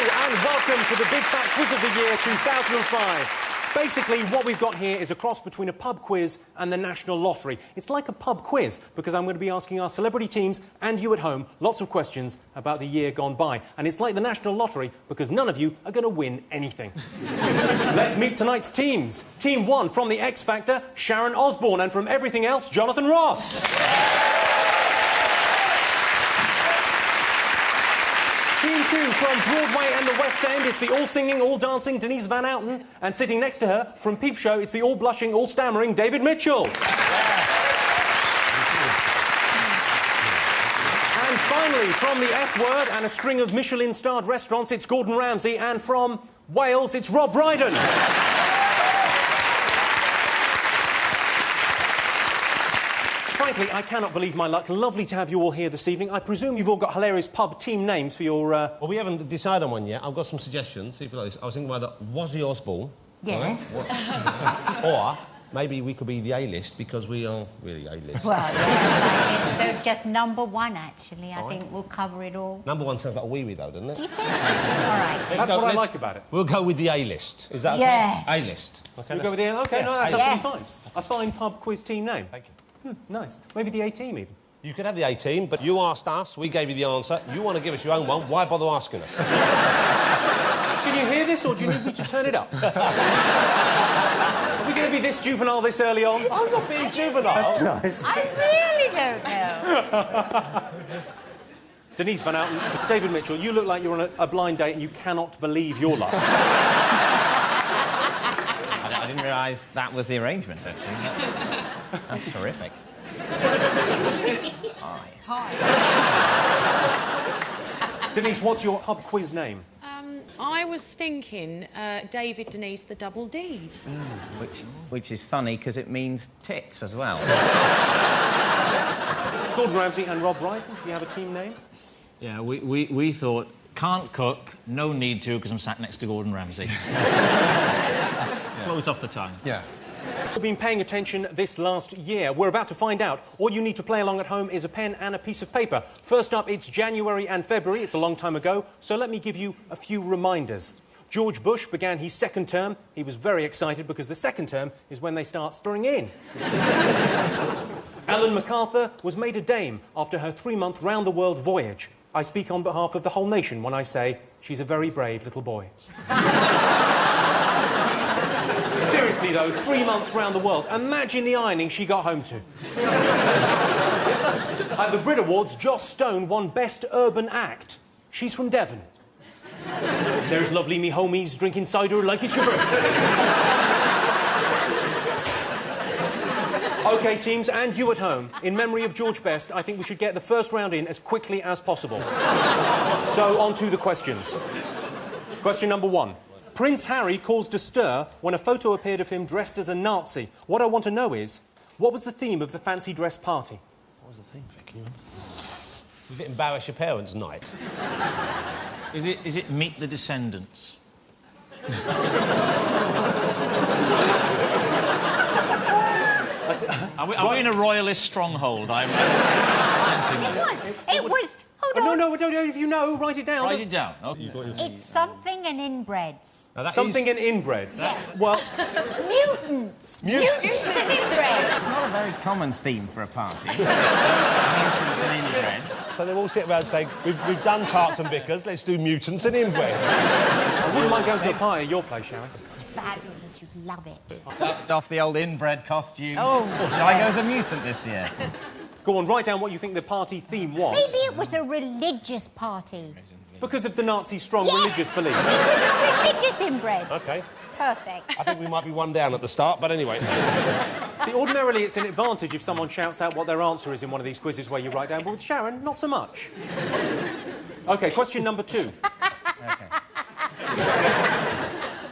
and welcome to the Big Fat Quiz of the Year 2005. Basically, what we've got here is a cross between a pub quiz and the National Lottery. It's like a pub quiz, because I'm going to be asking our celebrity teams and you at home lots of questions about the year gone by. And it's like the National Lottery, because none of you are going to win anything. Let's meet tonight's teams. Team 1 from The X Factor, Sharon Osbourne, and from Everything Else, Jonathan Ross. Team 2 from Broadway and the West End, it's the all-singing, all-dancing Denise Van Outen. And sitting next to her, from Peep Show, it's the all-blushing, all-stammering David Mitchell. And finally, from the F Word and a string of Michelin-starred restaurants, it's Gordon Ramsay. And from Wales, it's Rob Brydon. Frankly, I cannot believe my luck. Lovely to have you all here this evening. I presume you've all got hilarious pub team names for your... Well, we haven't decided on one yet. I've got some suggestions. See if you like this. I was thinking about the Wazzy Osbourne. Yes. Right? Or maybe we could be the A-list, because we are really A-list. Well, yes, I think so. Just number one, actually. I think we'll cover it all. Number one sounds like a wee-wee, though, doesn't it? Do you think? All right. That's what I like about it. We'll go with the A-list. Is that okay? Yes. A-list. Okay, You go with the... OK, yeah. no, that's Yes. absolutely fine. A fine pub quiz team name. Thank you. Nice. Maybe the A-team, even. You could have the A-team, but you asked us, we gave you the answer. You want to give us your own one, why bother asking us? Can you hear this, or do you need me to turn it up? Are we going to be this juvenile this early on? I'm not being juvenile. That's nice. I really don't know. Denise Van Outen, David Mitchell, you look like you're on a blind date and you cannot believe your luck. I didn't realise that was the arrangement, actually. That's terrific. Hi. Denise, what's your pub quiz name? I was thinking David Denise, the double Ds. Which is funny, because it means tits as well. Gordon Ramsay and Rob Brydon, do you have a team name? Yeah, we thought, can't cook, no need to, because I'm sat next to Gordon Ramsay. Close off the tongue. Yeah. You've been paying attention this last year. We're about to find out. All you need to play along at home is a pen and a piece of paper. First up, it's January and February. It's a long time ago, so let me give you a few reminders. George Bush began his second term. He was very excited because the second term is when they start stirring in. Ellen MacArthur was made a dame after her 3-month round-the-world voyage. I speak on behalf of the whole nation when I say she's a very brave little boy. Seriously, though, 3 months round the world. Imagine the ironing she got home to. At the Brit Awards, Joss Stone won Best Urban Act. She's from Devon. There's lovely me homies drinking cider like it's your birthday. OK, teams, and you at home, in memory of George Best, I think we should get the first round in as quickly as possible. So, on to the questions. Question number 1. Prince Harry caused a stir when a photo appeared of him dressed as a Nazi. What I want to know is, what was the theme of the fancy dress party? What was the thing, Vicky? Was it embarrass your parents' night? Is it Meet the Descendants? Are we in a royalist stronghold? I'm sensing that. It was... Hold on. No, if you know, write it down. Write it down. Oh. It's something and inbreds. Something in inbreds. Yes. Well... Mutants. Mutants and inbreds. Not a very common theme for a party. Mutants and inbreds. So they all sit around saying, we've done tarts and vicars, let's do mutants and inbreds. I wouldn't mind going to a party at your place, Sharon. It's fabulous. You'd love it. Dust off the old inbred costume. Oh. Shall I go as a mutant this year? Go on, write down what you think the party theme was. Maybe it was a religious party. Because of the Nazi strong Yes. religious beliefs. It was a religious inbreds. OK. Perfect. I think we might be one down at the start, but anyway. See, ordinarily it's an advantage if someone shouts out what their answer is in one of these quizzes where you write down, but with Sharon, not so much. OK, question number 2. OK.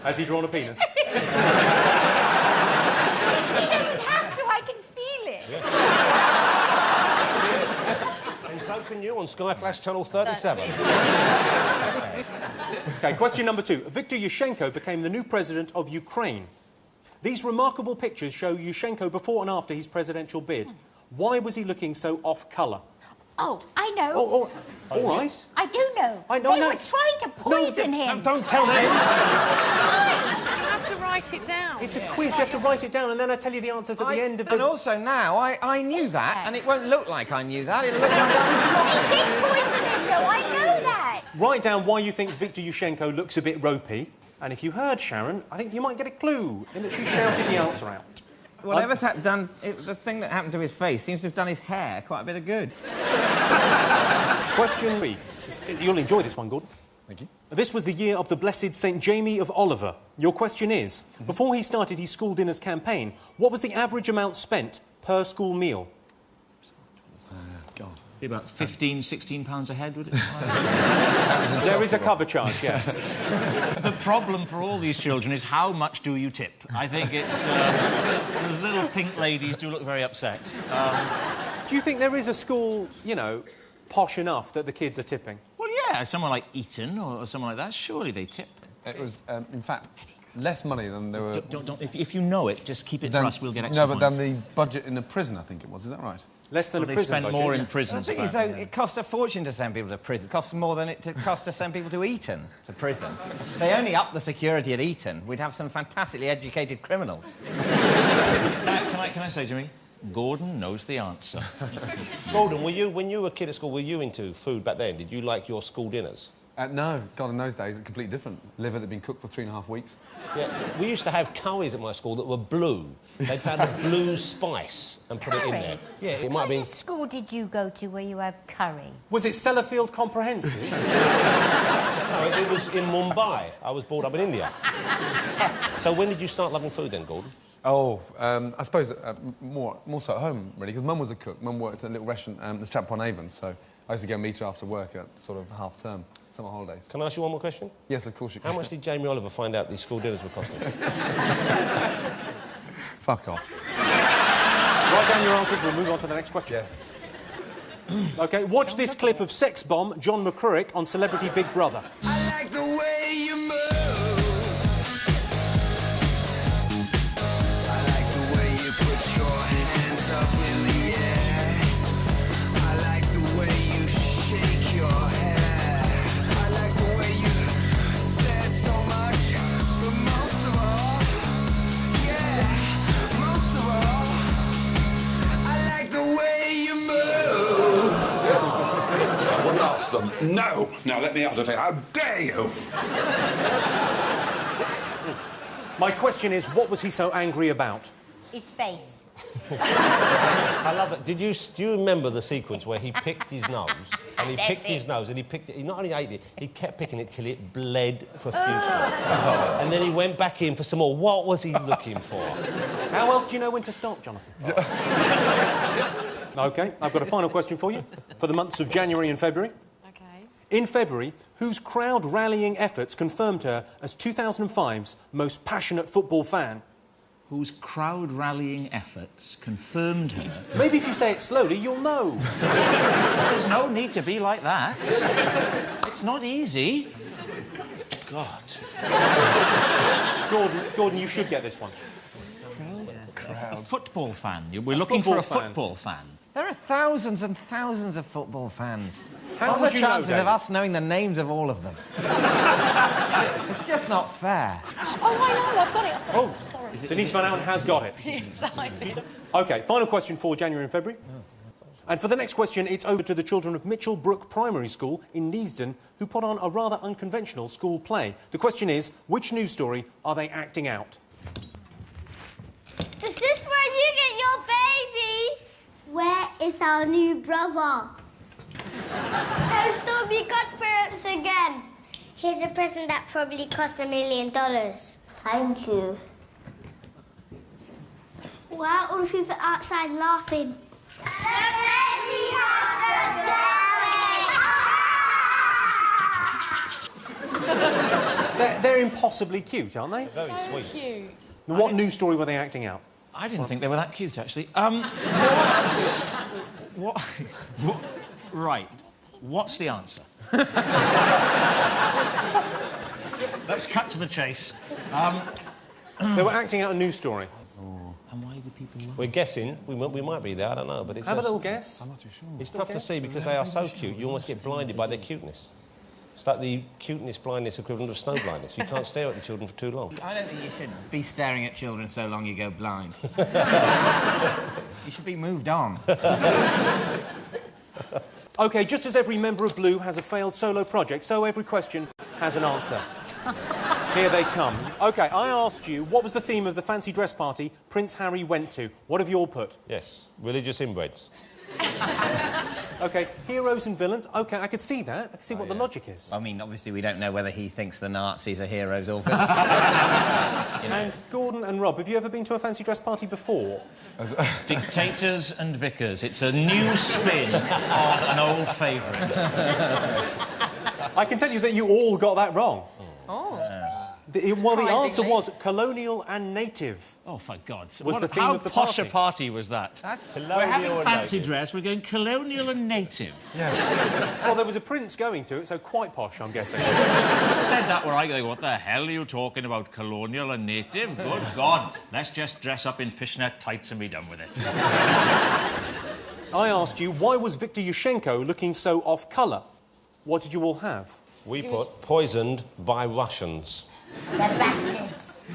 Has he drawn a penis? He doesn't have to. I can feel it. And so can you on Sky Flash Channel 37. OK, question number 2. Viktor Yushchenko became the new president of Ukraine. These remarkable pictures show Yushchenko before and after his presidential bid. Why was he looking so off-colour? Oh, I know. Oh, all right. I do know. I know, They no. were trying to poison him. Don't tell me. You have to write it down. It's a quiz. You have to write it down, and then I tell you the answers at the end of the... And also now, I knew that, and it won't look like I knew that. It'll look like I They was lying. did poison him, though. I know that. Write down why you think Viktor Yushchenko looks a bit ropey. And if you heard Sharon, I think you might get a clue in that she shouted the answer out. Whatever's done, the thing that happened to his face seems to have done his hair quite a bit of good. Question 3. You'll enjoy this one, Gordon. Thank you. This was the year of the blessed St. Jamie of Oliver. Your question is, before he started his school dinners campaign, what was the average amount spent per school meal? God. Be about 15, £16 a head, would it? There is a cover charge, yes. The problem for all these children is how much do you tip? I think it's... those little pink ladies do look very upset. Do you think there is a school, you know, posh enough that the kids are tipping? Well, yeah, someone like Eton or someone like that, surely they tip. It was, in fact, less money than there were... If you know it, just keep it for us, we'll get extra No, but points. than the budget in a prison, I think it was. Is that right? Less than Well, a they prison spend budget. more yeah. in The prisons. thing is, though, it costs a fortune to send people to prison. It costs more than it costs to send people to Eton, to prison. They only up the security at Eton. We'd have some fantastically educated criminals. Can I say, Jimmy? Gordon knows the answer. Gordon, when you were a kid at school, were you into food back then? Did you like your school dinners? No. God, in those days, it's completely different. Liver that had been cooked for 3.5 weeks. Yeah, we used to have curries at my school that were blue. They'd found a blue spice and put it in there. Yeah, it might have been... What school did you go to where you have curry? Was it Sellafield Comprehensive? No, it was in Mumbai. I was brought up in India. So when did you start loving food then, Gordon? Oh, I suppose more so at home, really, because Mum was a cook. Mum worked at a little restaurant, the Stratpon Avon, so I used to go meet her after work at sort of half-term, summer holidays. Can I ask you one more question? Yes, of course you can. How much did Jamie Oliver find out these school dinners were costing? Fuck off. Write down your answers, we'll move on to the next question. Yes. OK, watch this clip of sex bomb John McCririck on Celebrity Big Brother. I like the way you move. I like the way you put your hands up in the air. I like the way you shake your hair. I like the way you say so much, but most of all, yeah, most of all, I like the way you move. Blast them. No! Now let me out of here. How dare you! My question is, what was he so angry about? His face. I love that. Do you remember the sequence where he picked his nose and he picked his nose and he picked it? He not only ate it, he kept picking it till it bled profusely. And then he went back in for some more. What was he looking for? How else do you know when to stop, Jonathan? OK, I've got a final question for you for the months of January and February. OK. In February, whose crowd rallying efforts confirmed her as 2005's most passionate football fan? Whose crowd rallying efforts confirmed her. Maybe if you say it slowly, you'll know. There's no need to be like that. It's not easy. God. Gordon, you should get this one. A football fan. We're looking for a football fan. football fan. There are thousands and thousands of football fans. How What are would the you know, chances of David? us knowing the names of all of them? It's just not fair. Oh, I know, I've got it. Oh, sorry. Denise Van Outen has got it. Yes, I did. OK, final question for January and February. And for the next question, it's over to the children of Mitchell Brook Primary School in Neasden, who put on a rather unconventional school play. The question is, which news story are they acting out? Is this where you get your babies? Where is our new brother? I'll still be godparents again. Here's a present that probably cost $1 million. Thank you. Why are all the people outside laughing? The baby has They're impossibly cute, aren't they? Very sweet. Cute. What news story were they acting out? I didn't think they were that cute, actually. What? Right. What's the answer? Let's cut to the chase. They were acting out a news story. And why do people We're guessing. We might be there, I don't know, but it's... Have a little guess. I'm not too sure. It's tough to see because they are so cute, you almost get blinded by their cuteness. It's like the cuteness blindness equivalent of snow blindness. You can't stare at the children for too long. I don't think you should be staring at children so long you go blind. You should be moved on. OK, just as every member of Blue has a failed solo project, so every question has an answer. Here they come. OK, I asked you, what was the theme of the fancy dress party Prince Harry went to? What have you all put? Yes, religious inbreds. OK, heroes and villains. OK, I could see that. I could see what the logic is. I mean, obviously, we don't know whether he thinks the Nazis are heroes or villains. And Gordon and Rob, have you ever been to a fancy dress party before? Dictators and vicars. It's a new spin on an old favourite. I can tell you that you all got that wrong. Oh. Well, the answer was colonial and native. Oh, for God's sake. Was the theme How of the posh party. a party was that? That's We're having fancy dress, we're going colonial and native. Well, there was a prince going to it, so quite posh, I'm guessing. Said that where I go, what the hell are you talking about, colonial and native? Good God, let's just dress up in fishnet tights and be done with it. I asked you, why was Viktor Yushchenko looking so off-colour? What did you all have? We put poisoned by Russians. The bastards.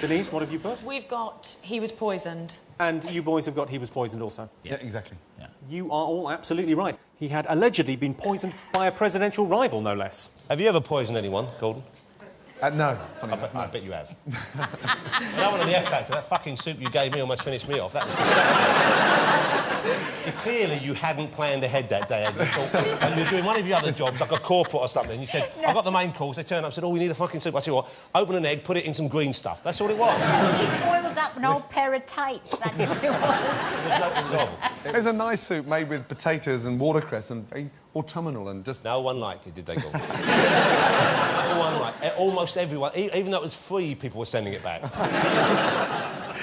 Denise, what have you put? We've got he was poisoned. And you boys have got he was poisoned also. Yeah, exactly. Yeah. You are all absolutely right. He had allegedly been poisoned by a presidential rival, no less. Have you ever poisoned anyone, Gordon? No, funny enough, I bet you have. That one on the F Factor, that fucking soup you gave me almost finished me off. That was disgusting. Clearly, you hadn't planned ahead that day, had you? And you were doing one of your other jobs, like a corporate or something. You said, I got the main course. They turned up and said, oh, we need a fucking soup. I said, what? Open an egg, put it in some green stuff. That's all it was. He boiled up an old pair of tights, that's what it was. It was a nice soup made with potatoes and watercress and very autumnal and just... No one liked it, did they, Gordon? No one liked it. Almost everyone. Even though it was free, people were sending it back.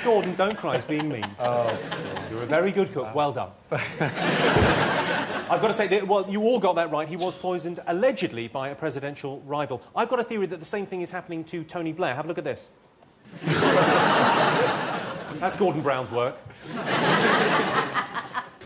Gordon, don't cry, it's being mean. Oh. You're a very good cook, well done. I've got to say, that, well, you all got that right. He was poisoned, allegedly, by a presidential rival. I've got a theory that the same thing is happening to Tony Blair. Have a look at this. That's Gordon Brown's work.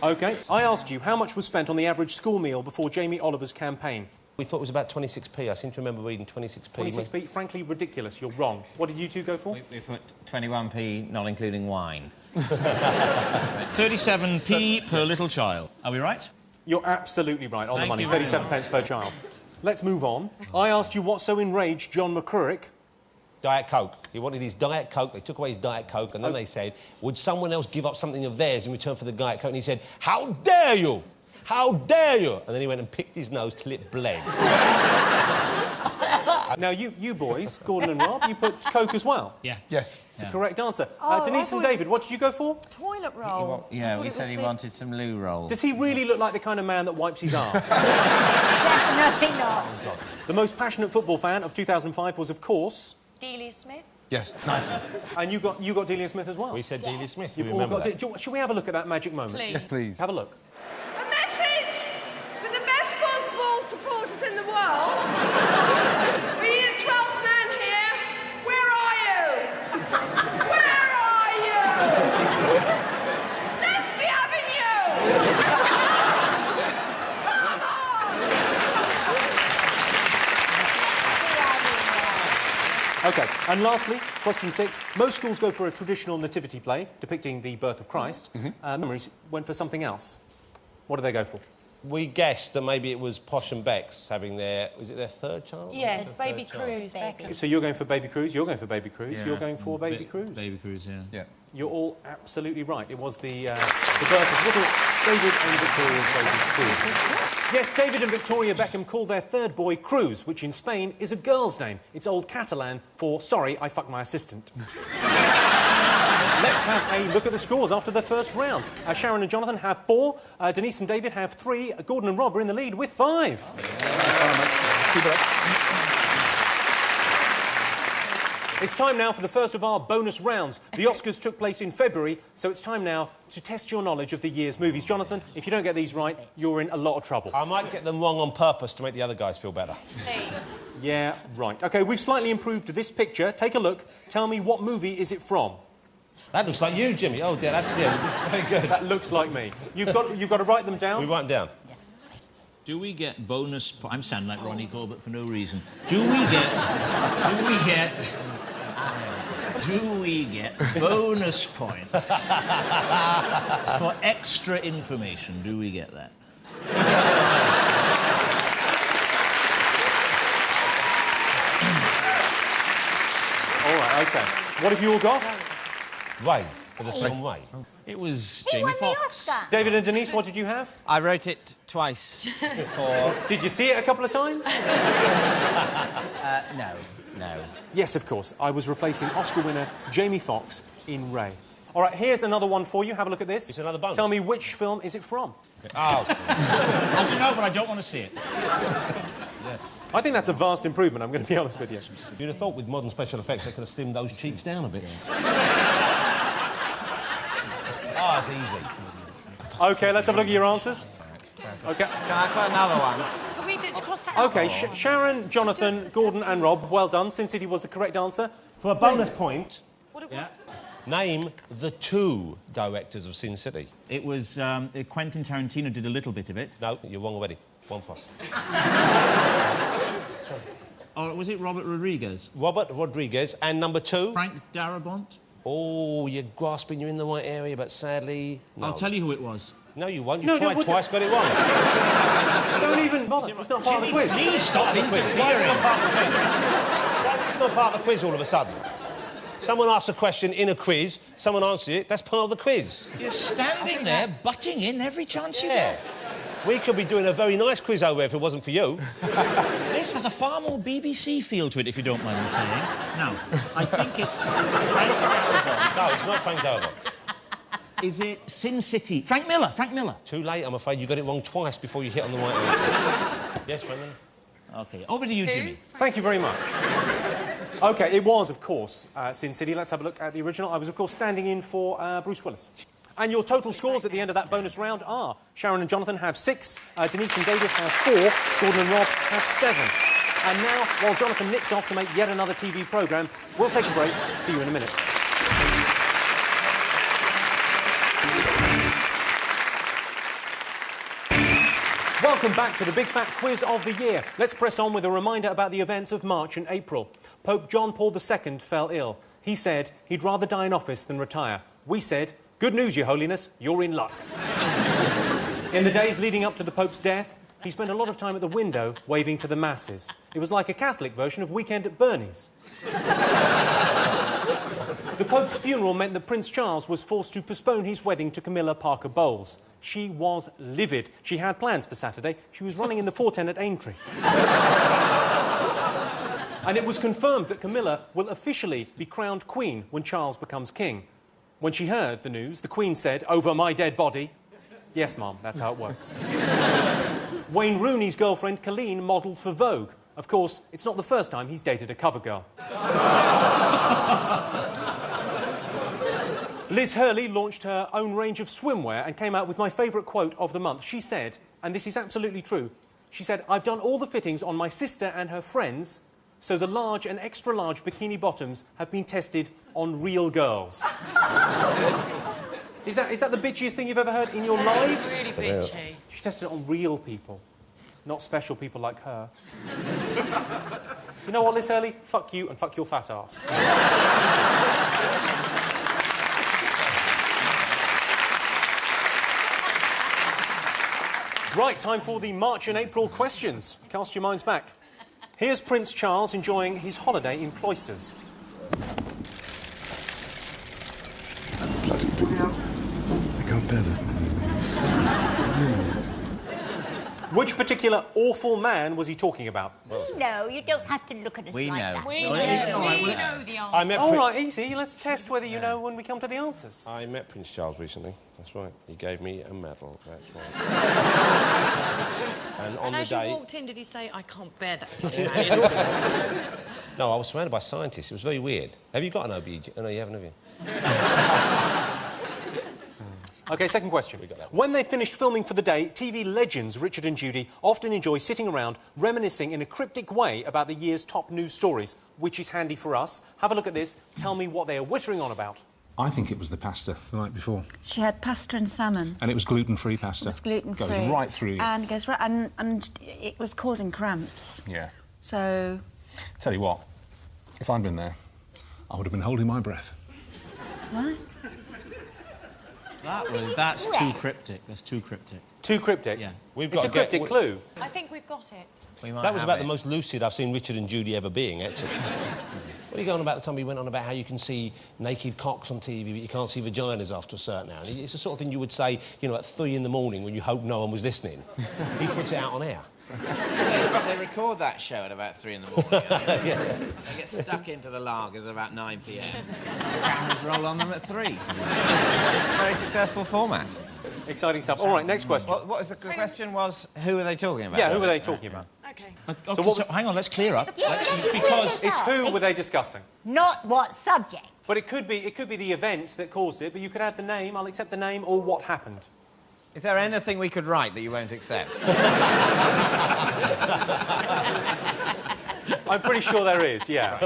OK, I asked you how much was spent on the average school meal before Jamie Oliver's campaign. We thought it was about 26p. I seem to remember reading 26p. 26p? Frankly, ridiculous. You're wrong. What did you two go for? We put 21p, not including wine. 37p per little child. Are we right? You're absolutely right, on the money. you. 37 pence per child. Let's move on. I asked you what so enraged John McCurrick. Diet Coke. He wanted his Diet Coke. They took away his Diet Coke, and then they said, would someone else give up something of theirs in return for the Diet Coke? And he said, how dare you? How dare you? And then he went and picked his nose till it bled. Now, you boys, Gordon and Rob, you put Coke as well. Yeah. Yes. It's the correct answer. Oh, Denise I and thought it David, what did you go for? Toilet roll. Yeah, we said he wanted some loo rolls. Does he really look like the kind of man that wipes his arse? Definitely not. The most passionate football fan of 2005 was, of course... Delia Smith. Yes, nice. And you got Delia Smith as well? We said Delia Smith. You You've all remember got that? Shall we have a look at that magic moment? Please. Yes, please. Have a look. A message for the best football supporters in the world. We need a 12th man here. Where are you? Where are you? Let's be having you. Come on. OK, and lastly, question 6. Most schools go for a traditional nativity play depicting the birth of Christ. Memories went for something else. What did they go for? We guessed that maybe it was Posh and Bex having their... Was it their third child? Yes, Their Baby third child. Cruise. Beckham. So you're going for Baby Cruise, you're going for Baby Cruise, you're going for Baby Cruise. Baby Cruise, yeah. Yeah. You're all absolutely right. It was the birth of little David and Victoria's Baby Cruise. Yes, David and Victoria Beckham called their third boy Cruz, which in Spain is a girl's name. It's Old Catalan for, sorry, I fucked my assistant. Let's have a look at the scores after the first round. Sharon and Jonathan have 4, Denise and David have 3, Gordon and Rob are in the lead with 5. Keep it up. It's time now for the first of our bonus rounds. The Oscars took place in February, so it's time now to test your knowledge of the year's movies. Jonathan, if you don't get these right, you're in a lot of trouble. I might get them wrong on purpose to make the other guys feel better. Yeah, right. OK, we've slightly improved this picture. Take a look. Tell me what movie is it from? That looks like you, Jimmy. Oh, dear, that's very good. That looks like me. You've got to write them down? We write them down. Yes. Do we get bonus... I'm sounding like Ronnie Corbett for no reason. Do we get bonus points for extra information? Do we get that? All right, OK. What have you all got? Ray, for the film Ray. It was He Jamie won the Foxx. Oscar. David and Denise, what did you have? I wrote it twice before... Did you see it a couple of times? No. Yes, of course. I was replacing Oscar winner Jamie Foxx in Ray. All right, here's another one for you. Have a look at this. It's another bonus. Tell me which film is it from? Oh. I don't know, but I don't want to see it. Yes. I think that's a vast improvement, I'm going to be honest with you. You'd have thought with modern special effects they could have slimmed those cheeks down a bit. Oh, it's easy. OK, let's have a look at your answers. OK. Can I put another one? Can we just cross that out? OK, Sharon, Jonathan, Gordon and Rob, well done. Sin City was the correct answer. For a bonus point, Yeah. name the 2 directors of Sin City. It was... Quentin Tarantino did a little bit of it. No, you're wrong already. One for us. Or was it Robert Rodriguez? Robert Rodriguez. And number 2? Frank Darabont? Oh, you're grasping, you're in the right area, but sadly, no. I'll tell you who it was. No, you won't. You No, tried twice, got it wrong. Don't even bother. It's not part of the quiz. Please stop Why is it interfering. not part of the quiz? Why is this not part of the quiz all of a sudden? Someone asks a question in a quiz, someone answers it, that's part of the quiz. You're standing there, butting in every chance you Yeah. get. We could be doing a very nice quiz over here if it wasn't for you. This has a far more BBC feel to it, if you don't mind me saying. Now, I think it's Frank Darabont. No, it's not Frank Darabont. Is it Sin City? Frank Miller. Too late, I'm afraid. You got it wrong twice before you hit on the right answer. Yes, Frank Miller? OK, over to you, Jimmy. Thank you very much. OK, it was, of course, Sin City. Let's have a look at the original. I was, of course, standing in for Bruce Willis. And your total scores at the end of that bonus round are Sharon and Jonathan have 6, Denise and David have 4, Gordon and Rob have 7. And now, while Jonathan nips off to make yet another TV programme, we'll take a break. See you in a minute. Welcome back to the Big Fat Quiz of the Year. Let's press on with a reminder about the events of March and April. Pope John Paul II fell ill. He said he'd rather die in office than retire. We said, good news, Your Holiness, you're in luck. In the days leading up to the Pope's death, he spent a lot of time at the window waving to the masses. It was like a Catholic version of Weekend at Bernie's. The Pope's funeral meant that Prince Charles was forced to postpone his wedding to Camilla Parker Bowles. She was livid. She had plans for Saturday. She was running in the 410 at Aintree. And it was confirmed that Camilla will officially be crowned Queen when Charles becomes king. When she heard the news, the Queen said, over my dead body. Yes, Mum, that's how it works. Wayne Rooney's girlfriend, Colleen, modelled for Vogue. Of course, it's not the first time he's dated a cover girl. Liz Hurley launched her own range of swimwear and came out with my favourite quote of the month. She said, and this is absolutely true, she said, I've done all the fittings on my sister and her friends, so the large and extra large bikini bottoms have been tested on real girls. Is that the bitchiest thing you've ever heard in your lives? Really bitchy. She tested it on real people, not special people like her. You know what, Liz Hurley? Fuck you and fuck your fat ass. Right, time for the March and April questions. Cast your minds back. Here's Prince Charles enjoying his holiday in Cloisters. Bloody brilliant. I can't bear that. Which particular awful man was he talking about? No, you don't have to look at us We like know. that. We know the answer. I met All right, easy. Let's test whether you know when we come to the answers. I met Prince Charles recently. That's right. He gave me a medal. That's right. And on And the as day... you walked in, did he say, I can't bear that? No, I was surrounded by scientists. It was very weird. Have you got an OB? Oh, no, you haven't, have you? OK, second question. When they finished filming for the day, TV legends Richard and Judy often enjoy sitting around reminiscing in a cryptic way about the year's top news stories, which is handy for us. Have a look at this. Tell me what they are whittering on about. I think it was the pasta the night before. She had pasta and salmon. And it was gluten-free pasta. It was gluten-free. Goes right through you. And goes right... And it was causing cramps. Yeah. So... Tell you what, if I'd been there, I would have been holding my breath. What? That's too cryptic. That's too cryptic. Too cryptic? Yeah. It's a cryptic clue. I think we've got it. That was about the most lucid I've seen Richard and Judy ever being, actually. What are you going about the time he went on about how you can see naked cocks on TV, but you can't see vaginas after a certain hour? It's the sort of thing you would say, you know, at 3 in the morning when you hope no one was listening. He puts it out on air. They record that show at about 3 in the morning. They get stuck into the lagers about 9 p.m. The cameras roll on them at 3. It's a very successful format. Exciting stuff. All right, next question. What is the question was, who are they talking about? Yeah, who were they talking about? OK. So hang on, let's clear up. Because it's who were they discussing? Not what subject. But it could be the event that caused it, but you could add the name, I'll accept the name, or what happened. Is there anything we could write that you won't accept? I'm pretty sure there is, yeah.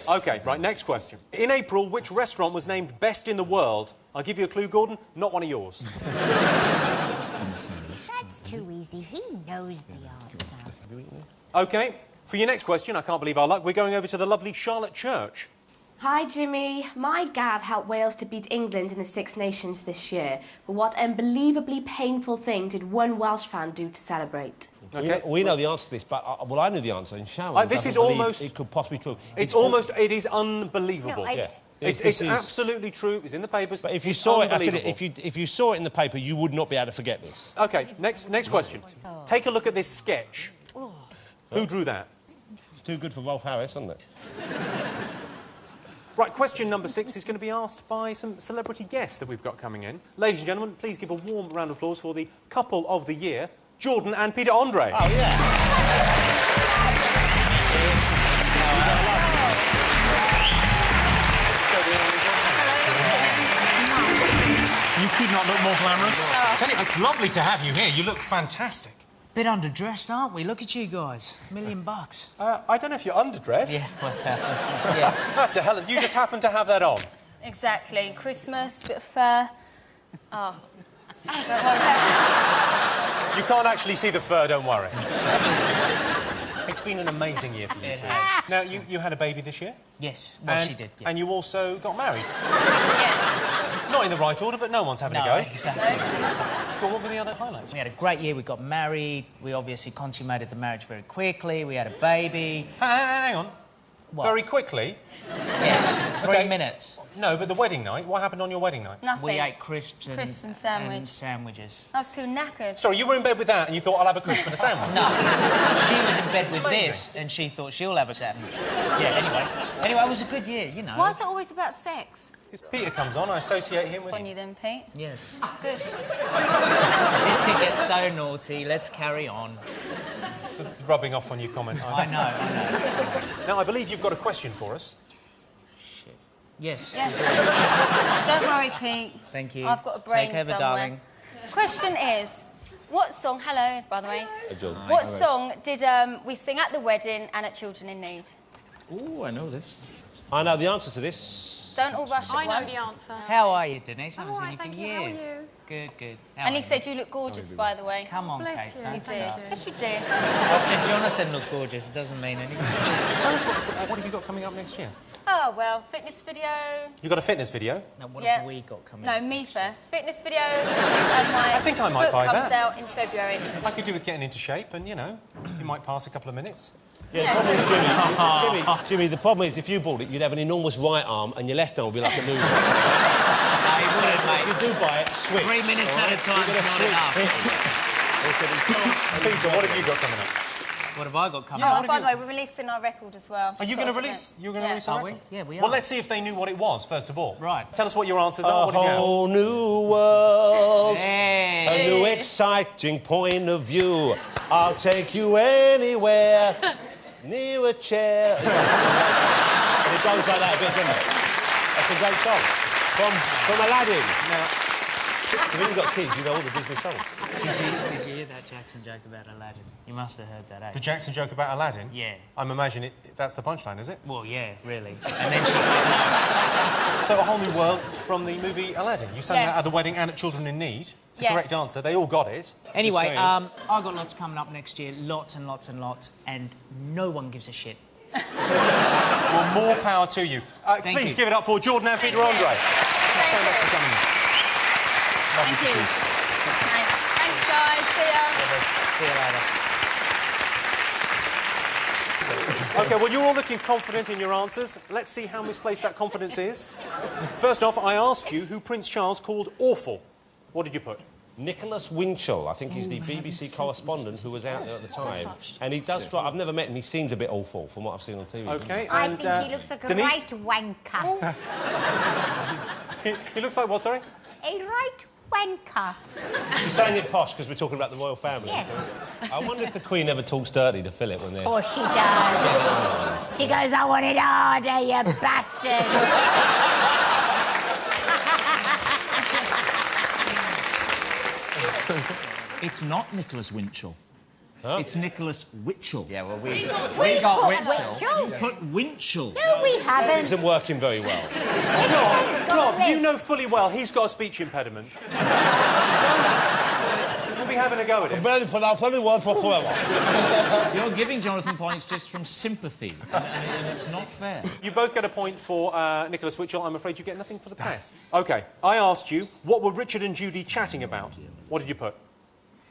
OK, right, next question. In April, which restaurant was named Best in the World? I'll give you a clue, Gordon, not one of yours. That's too easy. He knows the answer. OK, for your next question, I can't believe our luck, we're going over to the lovely Charlotte Church. Hi, Jimmy. My Gav helped Wales to beat England in the Six Nations this year. But what unbelievably painful thing did one Welsh fan do to celebrate? Okay. We know the answer to this, but well, I knew the answer. And Sharon, this is almost. It could possibly be true. It is unbelievable. No, yeah. It's absolutely true. It's in the papers. But if you saw it, actually, if you saw it in the paper, you would not be able to forget this. OK, next question. Take a look at this sketch. Who drew that? Too good for Rolf Harris, isn't it? Right, question number 6 is going to be asked by some celebrity guests that we've got coming in. Ladies and gentlemen, please give a warm round of applause for the couple of the year, Jordan and Peter Andre. Oh, yeah. You could not look more glamorous. Tell you, it's lovely to have you here. You look fantastic. Bit underdressed, aren't we? Look at you guys. $1 million. I don't know if you're underdressed. Yeah, well, yeah. That's a hell of... You just happen to have that on. Exactly. Christmas, bit of fur. Oh. You can't actually see the fur, don't worry. It's been an amazing year for you two. Now, you had a baby this year? Yes, well, she did. Yeah. And you also got married? Yes. Not in the right order, but no one's having a go. Exactly. But what were the other highlights? We had a great year. We got married. We obviously consummated the marriage very quickly. We had a baby. Hang on. What? Very quickly? Yes, 3 minutes. No, but the wedding night, what happened on your wedding night? Nothing. We ate crisps and sandwiches. I was too knackered. Sorry, you were in bed with that and you thought, I'll have a crisp and a sandwich? No. She was in bed with this and she thought she'll have a sandwich. Yeah, anyway, it was a good year, you know. Why is it always about sex? Because Peter comes on, I associate him with... On you then, Pete? Yes. Good. This kid gets so naughty, let's carry on. Rubbing off on your comment. I know. Now, I believe you've got a question for us. Shit. Yes. Don't worry, Pete. Thank you. I've got a brain Take over, somewhere. darling. Question is, what song... Hello, by the way. Hi. What song did we sing at the wedding and at Children in Need? Oh, I know this. I know the answer to this. Don't all rush at I know once. the answer. How are you, Denise? I haven't All seen right, you thank for you. years. How are you? Good, good. And he said you look gorgeous, by the way. Come on, Bless Kate, you. don't You do. start. Yes, you do. I said Jonathan looked gorgeous. It doesn't mean anything. Tell us what have you got coming up next year? Oh, well, fitness video. You got a fitness video? Now, what have we got coming No, up? me first. Fitness video and my I think I might book buy comes that. out in February. I could do with getting into shape and, you know, you might pass a couple of minutes. Yeah, the problem is, Jimmy, the problem is if you bought it, you'd have an enormous right arm and your left arm would be like a noodle. If you do buy it, switch. 3 minutes at a time is not enough. Peter, what have you got coming up? What have I got coming Oh, up? by the way, we're releasing our record as well. Are you going to release? You're going to release a Are we? record? Yeah, we are. Well, let's see if they knew what it was, first of all. Right. Tell us what your answers are. A What have you whole new world, Hey. a new exciting point of view. I'll take you anywhere, near a chair. And it goes like that a bit, doesn't it? That's a great song. From Aladdin. Now, when you've got kids, you know all the Disney songs. Did you hear that Jackson joke about Aladdin? You must have heard that, eh? The Jackson joke about Aladdin? Yeah. I'm imagining that's the punchline, is it? Well, yeah, really. And then she said... So, A Whole New World from the movie Aladdin. You sang Yes. that at the wedding and at Children in Need. It's the Yes. correct answer. They all got it. Anyway, Just saying. I've got lots coming up next year. Lots and lots and lots. And no one gives a shit. Well, more power to you. Please you. give it up for Jordan and Peter Andre. Thanks so much for coming in. Lovely to see you. Thanks, guys. See ya. See you later. OK, well, you're all looking confident in your answers. Let's see how misplaced that confidence is. First off, I asked you who Prince Charles called awful. What did you put? Nicholas Winchell, I think he's the BBC correspondent who was out there at the time. And he does strike... I've never met him. He seems a bit awful from what I've seen on TV. OK, I and... think he looks like a Denise? right wanker. He looks like what, sorry? A right wanker. You're saying it posh because we're talking about the royal family. Yes. I wonder if the Queen ever talks dirty to Philip when they're... Of course she does. She goes, I want it harder, you bastard. It's not Nicholas Winchell. It's Nicholas Witchell. Yeah, well, we got Winchell. You put Winchell. No, we haven't. It isn't working very well. Rob, you know fully well he's got a speech impediment. We'll be having a go at him. You're giving Jonathan points just from sympathy, and it's not fair. You both get a point for Nicholas Witchell. I'm afraid you get nothing for the press. OK, I asked you, what were Richard and Judy chatting about? What did you put?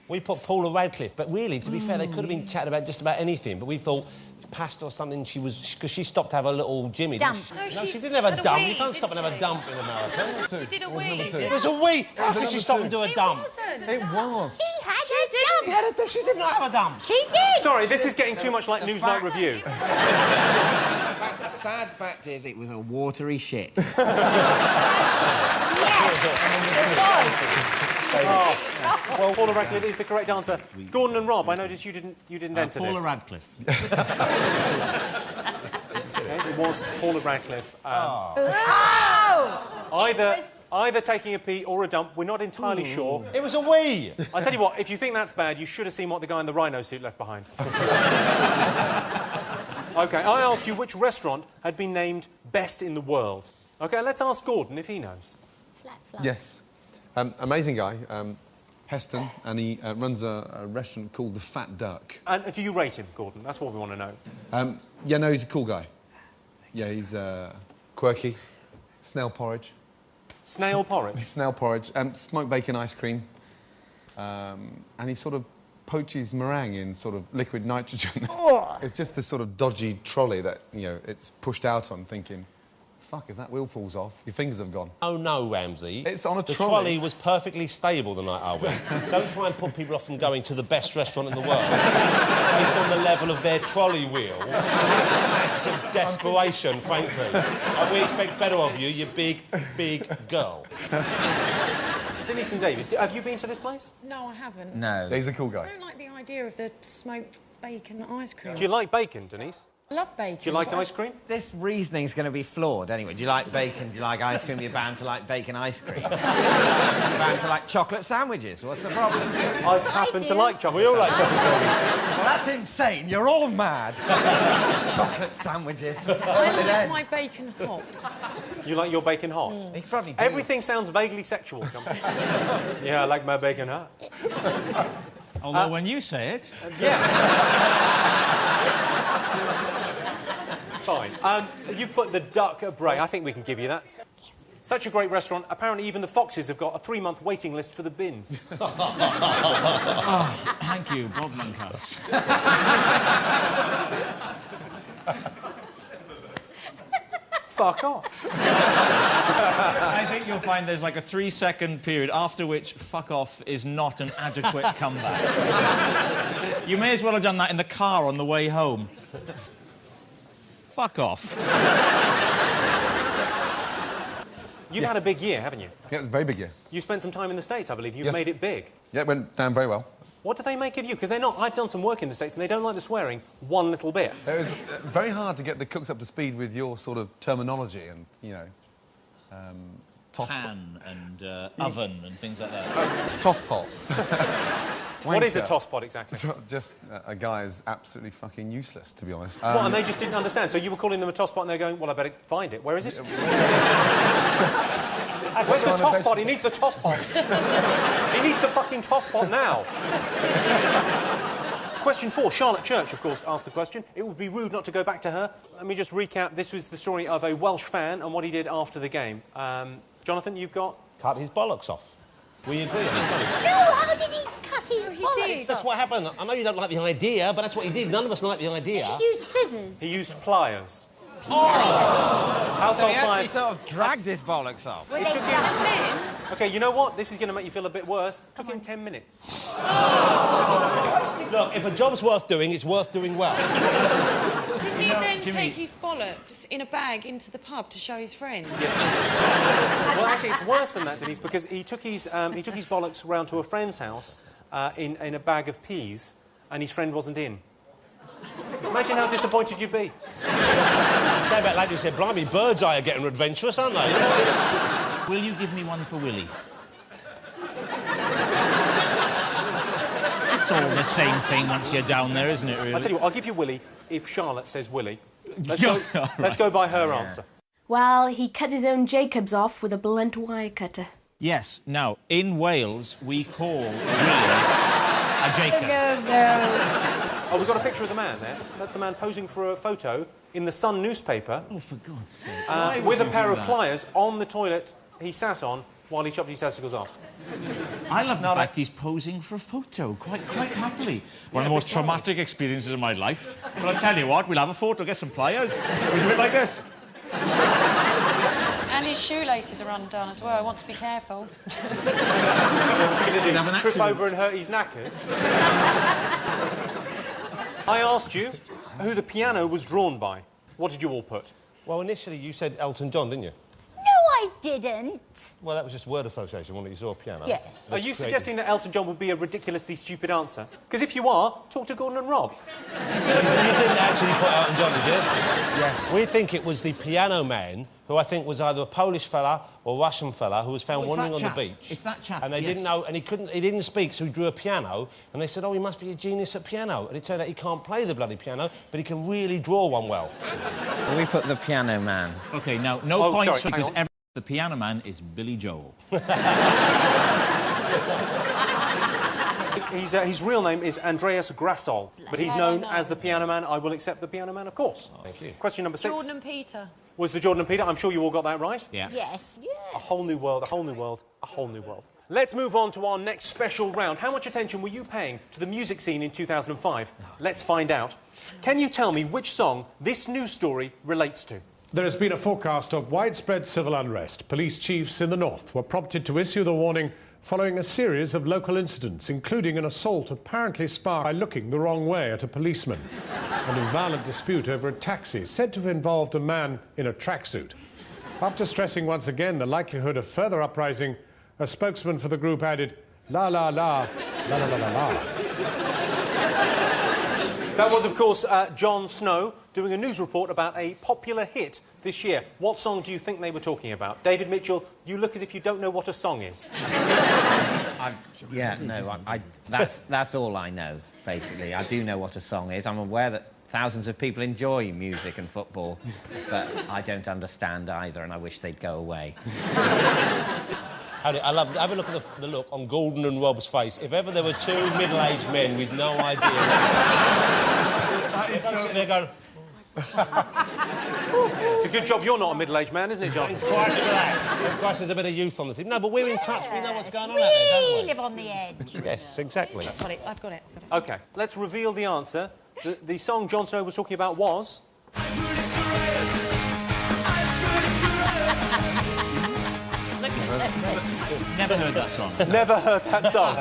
We put Paula Radcliffe, but really, to be fair, they could have been chatting about just about anything, but we thought pasta or something, because she stopped to have a little Jimmy. Dump. No, she didn't have a dump. You can't stop and have a dump in a marathon. She did a wee. It was a wee. How could she stop and do a dump? It was. She had a dump. She did not have a dump. She did. Sorry, this is getting too much like Newsnight Review. The sad fact is, it was a watery shit. Well, Paula Radcliffe is the correct answer. Gordon and Rob, I noticed you didn't enter Paula this. Radcliffe. Okay, it was Paula Radcliffe. Oh! Either taking a pee or a dump, we're not entirely sure. It was a wee. I tell you what, if you think that's bad, you should have seen what the guy in the rhino suit left behind. OK, I asked you which restaurant had been named best in the world. OK, let's ask Gordon if he knows. Yes. Amazing guy, Heston, and he runs a restaurant called The Fat Duck. And do you rate him, Gordon? That's what we want to know. Yeah, no, he's a cool guy. Yeah, he's quirky. Snail porridge. Snail porridge? Snail porridge. Smoked bacon ice cream. And he sort of poaches meringue in sort of liquid nitrogen. It's just this sort of dodgy trolley that, you know, it's pushed out on, thinking, fuck, if that wheel falls off, your fingers have gone. Oh, no, Ramsey. It's on a the trolley. trolley was perfectly stable the night I went. Don't try and put people off from going to the best restaurant in the world based on the level of their trolley wheel. Smacks of desperation, frankly. And we expect better of you, you big, big girl. Denise and David, have you been to this place? No, I haven't. No. He's a cool guy. I don't like the idea of the smoked bacon ice cream. Do you like bacon, Denise? I love bacon. Do you like ice cream? This reasoning's going to be flawed anyway. Do you like bacon? Do you like ice cream? You're bound to like bacon ice cream. You're bound to like chocolate sandwiches. What's the problem? I happen to like chocolate. We all like chocolate sandwiches. Well, that's insane. You're all mad. Chocolate sandwiches. I like my bacon hot. You like your bacon hot? You could probably do. Everything sounds vaguely sexual. Yeah, I like my bacon hot. Although when you say it... Fine. You've put the duck at Bray. I think we can give you that. Such a great restaurant. Apparently, even the Foxes have got a 3-month waiting list for the bins. Oh, thank you, Bob Monkhouse. Fuck off. I think you'll find there's like a 3-second period after which fuck off is not an adequate comeback. You may as well have done that in the car on the way home. Fuck off. You've had a big year, haven't you? Yeah, it's a very big year. You spent some time in the States, I believe. You've Yes. made it big. Yeah, it went down very well. What do they make of you? Because they're not... I've done some work in the States and they don't like the swearing one little bit. It was very hard to get the cooks up to speed with your sort of terminology and, you know, pan and oven and things like that. Toss pot. What is a Wanker. toss pot exactly? So just a guy is absolutely fucking useless, to be honest. What, and they just didn't understand? So you were calling them a toss pot and they're going, well, I better find it. Where is it? Where's the toss pot? He needs the toss pot. He needs the fucking toss pot now. Question 4. Charlotte Church, of course, asked the question. It would be rude not to go back to her. Let me just recap. This was the story of a Welsh fan and what he did after the game. Jonathan, you've got... Cut his bollocks off. We agree on it. No, how did he cut his bollocks? That's what happened. I know you don't like the idea, but that's what he did. None of us like the idea. He used scissors. He used pliers. So Household he actually pliers. sort of dragged his bollocks off. It took him... OK, you know what? This is going to make you feel a bit worse. It took him 10 minutes. Look, if a job's worth doing, it's worth doing well. Didn't he then take his bollocks in a bag into the pub to show his friend? Yes. Well, actually, it's worse than that, Denise, because he took his bollocks round to a friend's house in a bag of peas, and his friend wasn't in. Imagine how disappointed you'd be. Came back later and said, blimey, Bird's Eye are getting adventurous, aren't they? Will you give me one for Willie? It's all the same thing once you're down there, isn't it, really? I'll tell you what, I'll give you Willie if Charlotte says Willie. Let's go by her answer. Well, he cut his own Jacobs off with a blunt wire cutter. Yes. Now, in Wales, we call Willie a Jacobs. Oh, we've got a picture of the man there. That's the man posing for a photo in the Sun newspaper. Oh, for God's sake. With a pair of pliers on the toilet he sat on while he chopped his testicles off. I love the fact he's posing for a photo, quite happily. One of the most traumatic experiences of my life. But I'll tell you what, we'll have a photo, get some pliers. It was a bit like this. And his shoelaces are undone as well. I want to be careful. What's he going to do? Trip over and hurt his knackers? I asked you who the piano was drawn by. What did you all put? Well, initially you said Elton John, didn't you? No, I didn't. Well, that was just word association, wasn't it? You saw a piano. Yes. Are you suggesting that Elton John would be a ridiculously stupid answer? Because if you are, talk to Gordon and Rob. You didn't actually put Elton John, did you? Yes. We think it was the piano man, who I think was either a Polish fella or Russian fella, who was found wandering on the beach. It's that chap. And they didn't know, and he didn't speak, so he drew a piano, and they said, oh, he must be a genius at piano. And it turned out he can't play the bloody piano, but he can really draw one well. We put the piano man. OK, now, no points because the piano man is Billy Joel. His real name is Andreas Grassol, but he's known as the Piano Man. I will accept the Piano Man, of course. Thank you. Question number 6. Jordan and Peter. Was the Jordan and Peter? I'm sure you all got that right. Yeah. Yes. A whole new world, a whole new world, a whole new world. Let's move on to our next special round. How much attention were you paying to the music scene in 2005? Let's find out. Can you tell me which song this news story relates to? There has been a forecast of widespread civil unrest. Police chiefs in the north were prompted to issue the warning following a series of local incidents, including an assault apparently sparked by looking the wrong way at a policeman, and a violent dispute over a taxi said to have involved a man in a tracksuit. After stressing once again the likelihood of further uprising, a spokesman for the group added, la la la, la la la la la. That was, of course, Jon Snow doing a news report about a popular hit this year. What song do you think they were talking about? David Mitchell, you look as if you don't know what a song is. That's all I know, basically. I do know what a song is. I'm aware that thousands of people enjoy music and football, but I don't understand either, and I wish they'd go away. Have a look at the look on Gordon and Rob's face. If ever there were two middle-aged men with no idea... They're going... It's a good job you're not a middle-aged man, isn't it, John? Thank Christ for that. Thank Christ there's a bit of youth on the team. No, but we're in touch. We know what's going on out there, don't we? We live on the edge. Yes, exactly. I've got it. OK, let's reveal the answer. The song Jon Snow was talking about was... Never heard that song. Never heard that song.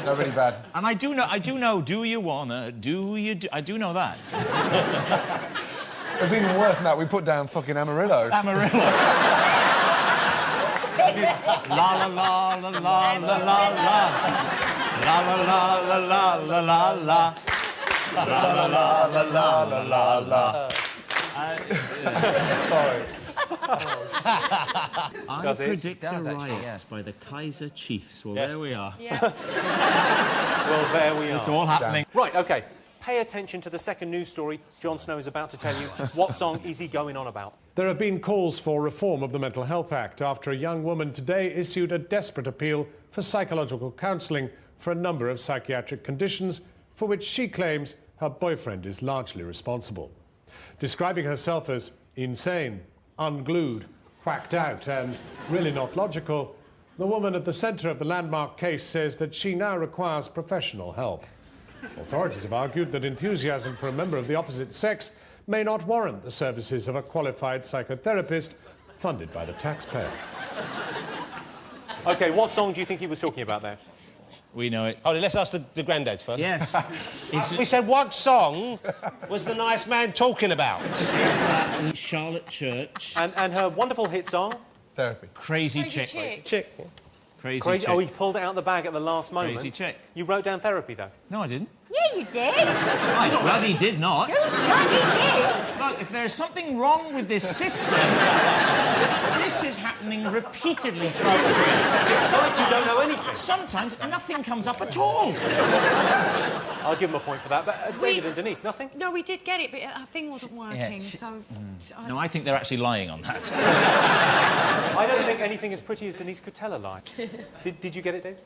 No, really bad. And I do know, do you wanna, do you do... I do know that. It's even worse than that. We put down fucking Amarillo. Amarillo. La la la la la la la la. La la la la la la la la. La la la la la la la. Sorry. I Does it? predict a Does riot actually, yes. by the Kaiser Chiefs. Well, there we are. Well, there we are. It's all happening. Right, OK. Pay attention to the second news story Jon Snow is about to tell you. What song is he going on about? There have been calls for reform of the Mental Health Act after a young woman today issued a desperate appeal for psychological counselling for a number of psychiatric conditions for which she claims her boyfriend is largely responsible. Describing herself as insane, unglued, whacked out and really not logical, the woman at the centre of the landmark case says that she now requires professional help. Authorities have argued that enthusiasm for a member of the opposite sex may not warrant the services of a qualified psychotherapist funded by the taxpayer. OK, what song do you think he was talking about there? We know it. Oh, let's ask the granddads first. Yes. We said, what song was the nice man talking about? Charlotte Church. And her wonderful hit song? Therapy. Crazy Chick. Chick. Crazy Chick. Oh, he pulled it out of the bag at the last moment. Crazy Chick. You wrote down Therapy, though? No, I didn't. Yeah, you did. I bloody did not. You bloody did. Look, if there's something wrong with this system, this is happening repeatedly throughout the piece. It's like you don't know anything. Sometimes nothing comes up at all. I'll give him a point for that. But David and Denise, nothing? No, we did get it, but our thing wasn't working, so... No, I think they're actually lying on that. I don't think anything as pretty as Denise could tell a lie. Did you get it, David?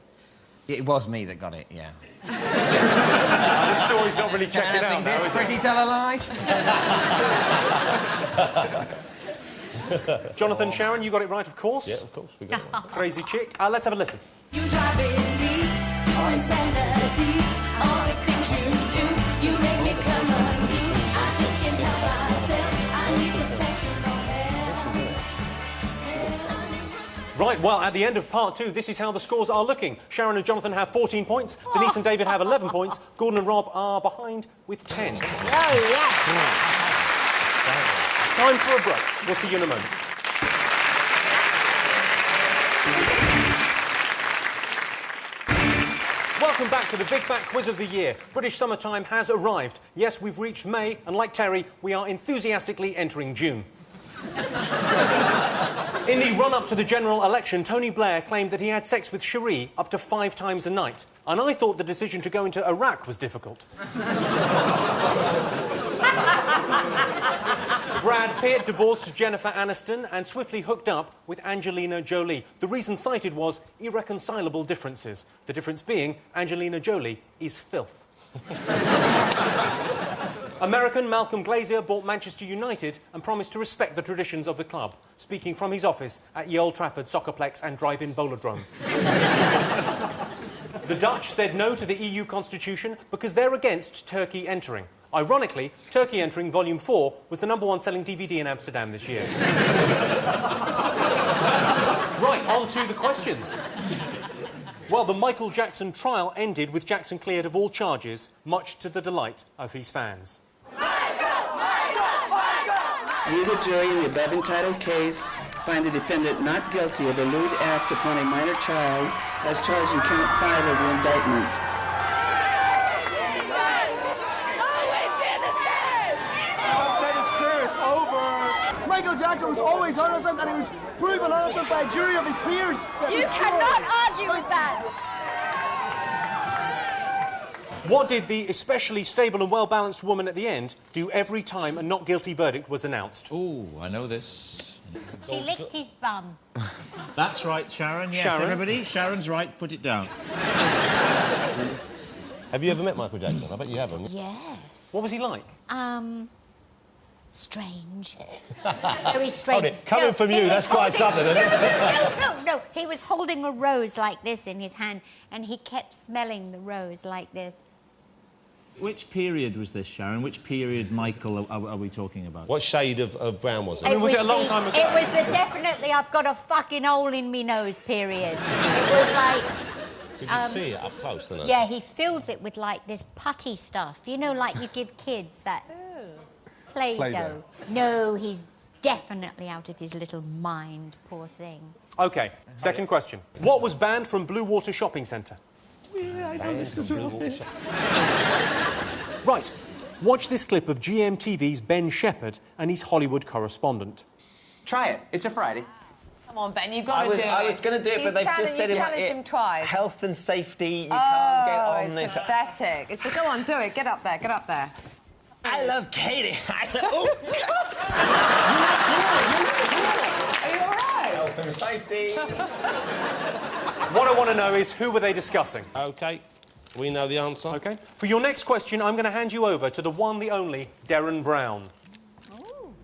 It was me that got it, yeah. This story's not really checking out now, this is pretty tell a lie? Jonathan, Sharon, you got it right, of course. Yeah, of course, we got it right. Crazy Chick. Let's have a listen. You driving me to insanity. All the things you do, you make me come unglued. I just can't help myself. I need professional help. Right, well, at the end of part 2, this is how the scores are looking. Sharon and Jonathan have 14 points. Denise and David have 11 points. Gordon and Rob are behind with 10. Oh, yeah. It's time for a break. We'll see you in a moment. Welcome back to the Big Fat Quiz of the Year. British summertime has arrived. Yes, we've reached May, and like Terry, we are enthusiastically entering June. In the run-up to the general election, Tony Blair claimed that he had sex with Cherie up to 5 times a night. And I thought the decision to go into Iraq was difficult. Brad Pitt divorced Jennifer Aniston and swiftly hooked up with Angelina Jolie. The reason cited was irreconcilable differences. The difference being Angelina Jolie is filth. American Malcolm Glazer bought Manchester United and promised to respect the traditions of the club, speaking from his office at the Old Trafford Soccerplex and Drive-In Bowlerdrome. The Dutch said no to the EU constitution because they're against Turkey entering. Ironically, Turkey Entering Volume 4 was the #1 selling DVD in Amsterdam this year. Right, on to the questions. Well, the Michael Jackson trial ended with Jackson cleared of all charges, much to the delight of his fans. We, the jury, in the above entitled case, find the defendant not guilty of a lewd act upon a minor child as charged in count 5 of the indictment. Status clear, it's over. Michael Jackson was always innocent and he was proven innocent by a jury of his peers. You cannot argue with that. What did the especially stable and well-balanced woman at the end do every time a not guilty verdict was announced? Ooh, I know this. She licked his bum. That's right, Sharon. Yes, Sharon? everybody. Sharon's right. Put it down. Have you ever met Michael Jackson? I bet you haven't. Yes. What was he like? Strange. Very strange. Hold it. Coming from you, that's quite something, isn't it? No. He was holding a rose like this in his hand, and he kept smelling the rose like this. Which period was this, Sharon? Which period, Michael, are we talking about? What shade of brown was it? I mean, was it a long time ago? It was the definitely I've got a fucking hole in me nose period. It was like... Did you see it up close, didn't it? Yeah, he fills it with, like, this putty stuff. You know, like you give kids that... Play-Doh. No, he's definitely out of his little mind, poor thing. OK, second question. What was banned from Blue Water Shopping Centre? Right, watch this clip of GMTV's Ben Shepherd and his Hollywood correspondent. Try it. It's a Friday. Come on, Ben, you've got to do it. I was going to do it, but they've just said you challenged him twice. Health and safety, you can't get on it's this. pathetic. Go on, do it. Get up there, get up there. I love Katie. Are you all right? Health and safety. What I want to know is, who were they discussing? OK, we know the answer. OK. For your next question, I'm going to hand you over to the one, the only, Derren Brown.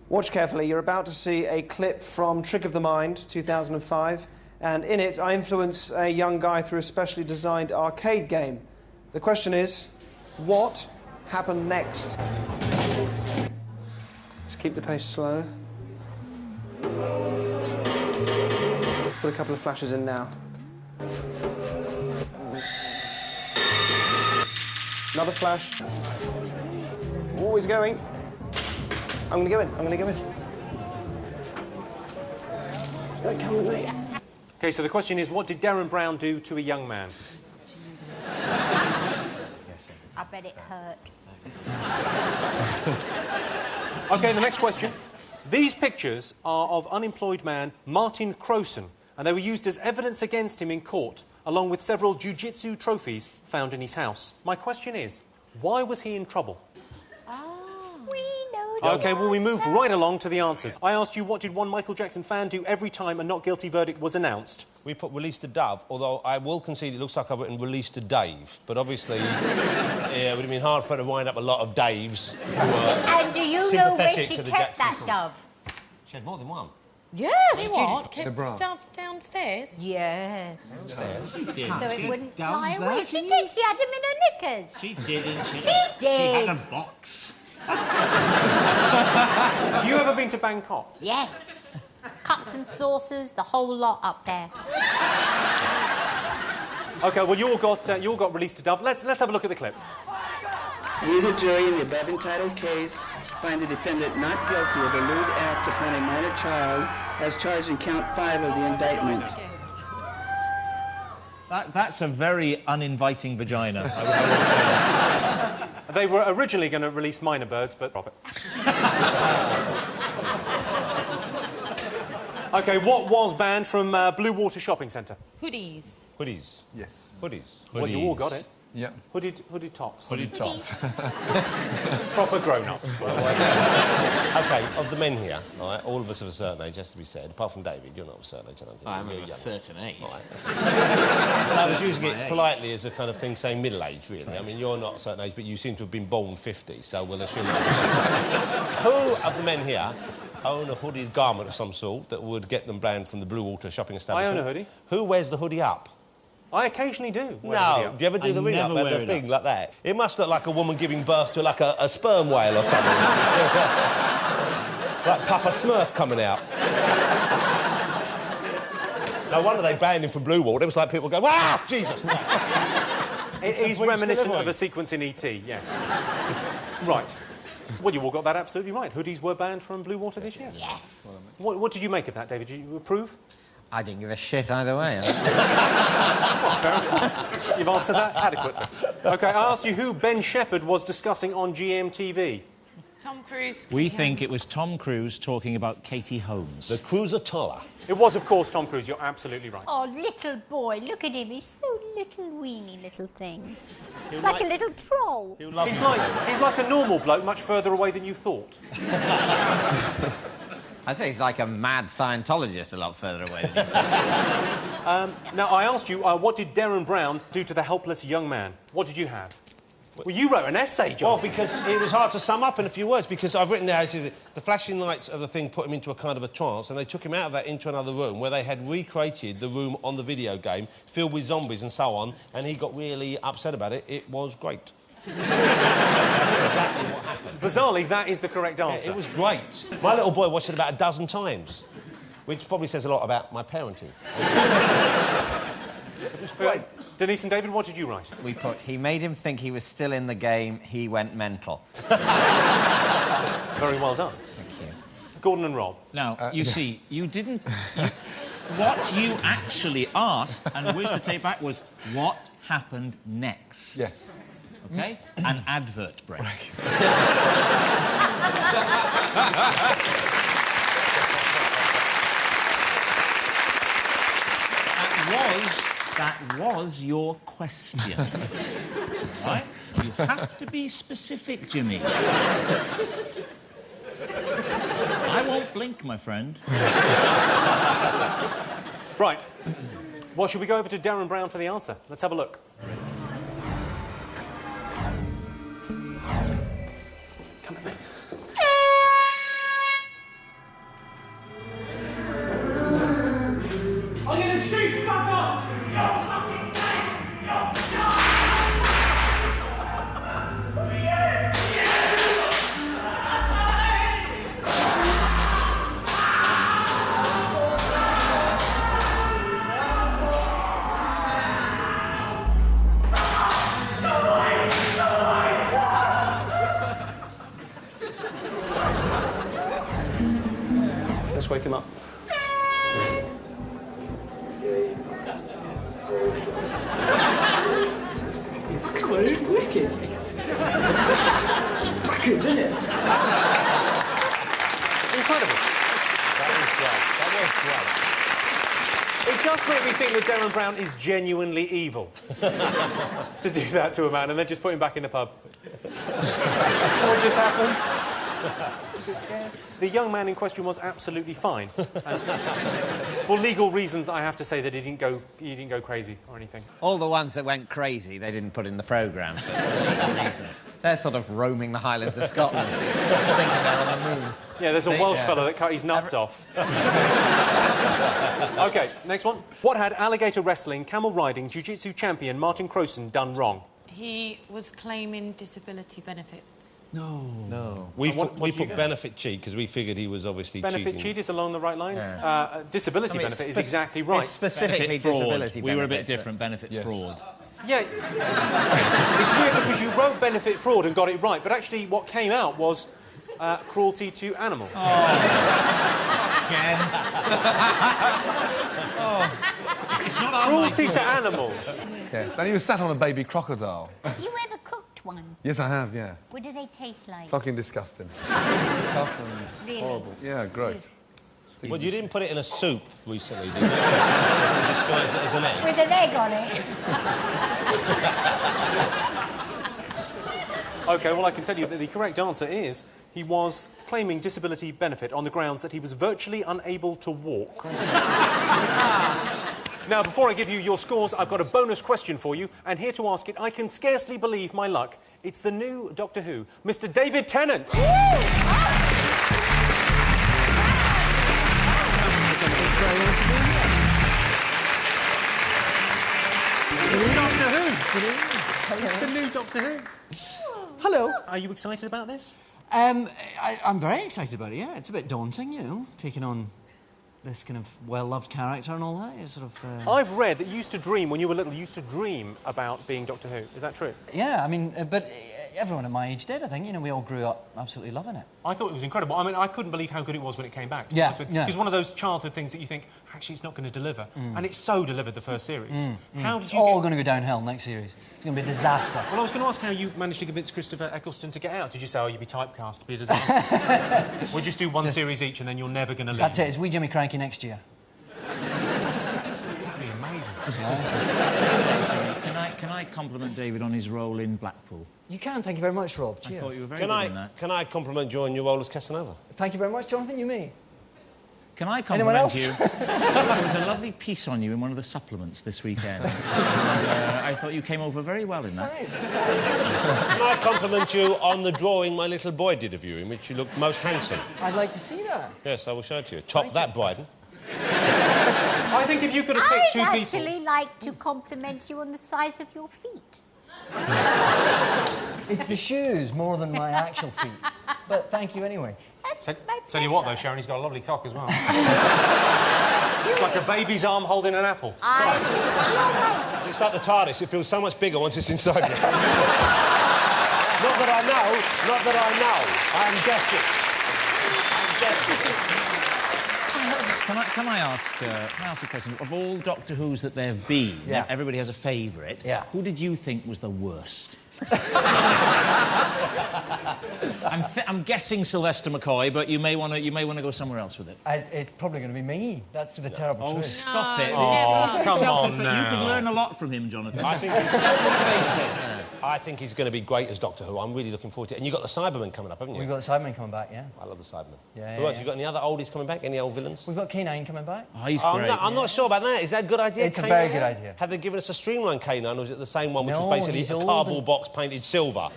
Watch carefully. You're about to see a clip from Trick of the Mind, 2005, and in it, I influence a young guy through a specially designed arcade game. The question is, what happened next? Let's keep the pace slow. Put a couple of flashes in now. Another flash. Always going. I'm going to go in. I'm going to go in. Don't come with me. OK, so the question is, what did Derren Brown do to a young man? I bet it hurt. OK, the next question. These pictures are of unemployed man Martin Crowson, and they were used as evidence against him in court, along with several jiu-jitsu trophies found in his house. My question is, why was he in trouble? OK, well, we move right along to the answers. I asked you, what did one Michael Jackson fan do every time a not guilty verdict was announced? We put release to Dove, although I will concede it looks like I've written release to Dave. But obviously, yeah, it would have been hard for her to wind up a lot of Daves who were And do you know where she kept that dove? She had more than one. Yes. See what? Kept dove downstairs? Yes. Downstairs? She did. So it wouldn't doves fly there, away. didn't She you? did. She had them in her knickers. She didn't. She did. She had a box. Have you ever been to Bangkok? Yes. Cups and saucers, the whole lot up there. OK, well, you all got released to Dove. Let's have a look at the clip. We, the jury, in the above entitled case, find the defendant not guilty of a lewd act upon a minor child as charged in count 5 of the indictment. That's a very uninviting vagina, I would say. They were originally going to release minor birds, but profit. OK, what was banned from Blue Water Shopping Centre? Hoodies. Hoodies. Yes. Hoodies. Well, you all got it. Yeah. Hooded tops. Hooded tops. Proper grown-ups. OK, of the men here, all right, all of us of a certain age, has to be said, apart from David, you're not of a certain age, I don't think. I'm You're of a young. certain age. All right. Well, I was using it politely as a kind of thing saying middle age, really. I mean, you're not a certain age, but you seem to have been born 50, so we'll assume that. Who of the men here own a hooded garment of some sort that would get them banned from the Blue Water shopping establishment? I own a hoodie. Who wears the hoodie up? I occasionally do. No, do you ever do the ring up and the thing like that? It must look like a woman giving birth to like a sperm whale or something. Like Papa Smurf coming out. No wonder they banned him from Blue Water. It was like people go, ah, Jesus. It is reminiscent of a sequence in E.T., yes. Right. Well, you all got that absolutely right. Hoodies were banned from Blue Water this year. Yes. What did you make of that, David? Did you approve? I didn't give a shit either way. Well, fair enough. You've answered that adequately. OK, I asked you who Ben Shepherd was discussing on GMTV. Tom Cruise. We think it was Tom Cruise talking about Katie Holmes. The Cruiser-Toller. It was, of course, Tom Cruise. You're absolutely right. Oh, little boy, look at him. He's so little, weeny little thing. Like a little troll. He's like a normal bloke, much further away than you thought. I'd say he's like a mad Scientologist a lot further away than you. Now, I asked you, what did Derren Brown do to the helpless young man? What did you have? Well, you wrote an essay, John. Well, because it was hard to sum up in a few words, because I've written there, actually, the flashing lights of the thing put him into a kind of a trance, and they took him out of that into another room where they had recreated the room on the video game, filled with zombies and so on, and he got really upset about it. It was great. That's exactly what happened. Bizarrely, that is the correct answer. Yeah, it was great. My little boy watched it about a dozen times, which probably says a lot about my parenting. It was great. Denise and David, what did you write? We put, he made him think he was still in the game, he went mental. Very well done. Thank you. Gordon and Rob. Now, you see, you didn't... what you actually asked, and where's the tape back, was what happened next? Yes. OK? An advert break. 2 Well, was your question? Right? You have to be specific, Jimmy. I won't blink, my friend. Right. Well, should we go over to Darren Brown for the answer? Let's have a look. Come on, then. I'm gonna shoot you back up! You're fucking lame! You're Let's wake him up. Come on, it's wicked. Fucking, isn't it? Incredible. That was great. It does make me think that Darren Brown is genuinely evil. To do that to a man and then just put him back in the pub. What just happened? A bit scared. The young man in question was absolutely fine. And for legal reasons, I have to say that he didn't go crazy or anything. All the ones that went crazy, they didn't put in the programme for legal reasons. They're sort of roaming the Highlands of Scotland, thinking they're on the moon. Yeah, there's a Welsh fella that cut his nuts off. OK, next one. What had alligator wrestling, camel riding, jiu-jitsu champion Martin Crowson done wrong? He was claiming disability benefits. No. We put benefit cheat because we figured he was obviously Benefit cheating. cheat is along the right lines. Yeah. Disability benefit is exactly right. It's specifically benefit fraud. disability We were a bit benefit, different. Benefit fraud. Yeah. It's weird because you wrote benefit fraud and got it right, but actually what came out was cruelty to animals. Again. It's not cruelty to animals. Yes, and he was sat on a baby crocodile. Have you ever cooked one? Yes, I have, yeah. What do they taste like? Fucking disgusting. Tough and Really? horrible. Yeah, gross. Well, you didn't put it in a soup recently, did you? Disguise it as an egg. With an egg on it. OK, well, I can tell you that the correct answer is he was claiming disability benefit on the grounds that he was virtually unable to walk. Now, before I give you your scores, I've got a bonus question for you, and here to ask it, I can scarcely believe my luck. It's the new Doctor Who, Mr. David Tennant. It's Doctor Who. It's the new Doctor Who. Hello. Are you excited about this? I'm very excited about it, yeah. It's a bit daunting, you know, taking on this kind of well-loved character and all that. It's sort of... I've read that you used to dream, when you were little, you used to dream about being Doctor Who. Is that true? Yeah, I mean, but everyone at my age did, I think. You know, we all grew up absolutely loving it. I thought it was incredible. I mean, I couldn't believe how good it was when it came back. Yeah, yeah. Because one of those childhood things that you think, actually, it's not going to deliver. And it so delivered the first series. How did It's you all going to go downhill next series. It's going to be a disaster. Well, I was going to ask how you managed to convince Christopher Eccleston to get out. Did you say, oh, you'd be typecast to be a disaster? We'll just do one series each and then you're never going to leave. That's it. It's We Jimmy Cranky next year. That'd be amazing. Can I compliment David on his role in Blackpool? You can. Thank you very much, Rob. I Cheers. thought you were very good in that. Can I compliment you on your role as Casanova? Thank you very much, Jonathan. You me. Can I Anyone compliment else? you? There was a lovely piece on you in one of the supplements this weekend. And, I thought you came over very well in that. Can I compliment you on the drawing my little boy did of you, in which you look most handsome? I'd like to see that. Yes, I will show it to you. Top that, Bryden. I think if you could have picked two I'd people... actually like to compliment you on the size of your feet. It's the shoes more than my actual feet. But thank you anyway. Tell you what, though, Sharon, he's got a lovely cock as well. It's like a baby's arm holding an apple. It's like the TARDIS. It feels so much bigger once it's inside me. Not that I know. Not that I know. I am guessing. I'm guessing. Can I ask a question? Of all Doctor Who's that there have been, Yeah. everybody has a favourite. Yeah. Who did you think was the worst? I'm guessing Sylvester McCoy, but you may want to go somewhere else with it. It's probably going to be me. That's the terrible truth. Oh, stop it! Oh, come on You now. could learn a lot from him, Jonathan. I think he's Face it. I think he's going to be great as Doctor Who. I'm really looking forward to it. And you've got the Cybermen coming up, haven't you? We've got the Cybermen coming back, yeah. I love the Cybermen. Yeah, Who yeah, else? You got any other oldies coming back? Any old villains? We've got K9 coming back. Oh, he's I'm great. not sure about that. Is that a good idea? It's a K9? very good idea. Have they given us a streamlined K9, or is it the same one, which No, was basically he's a old cardboard and- box painted silver?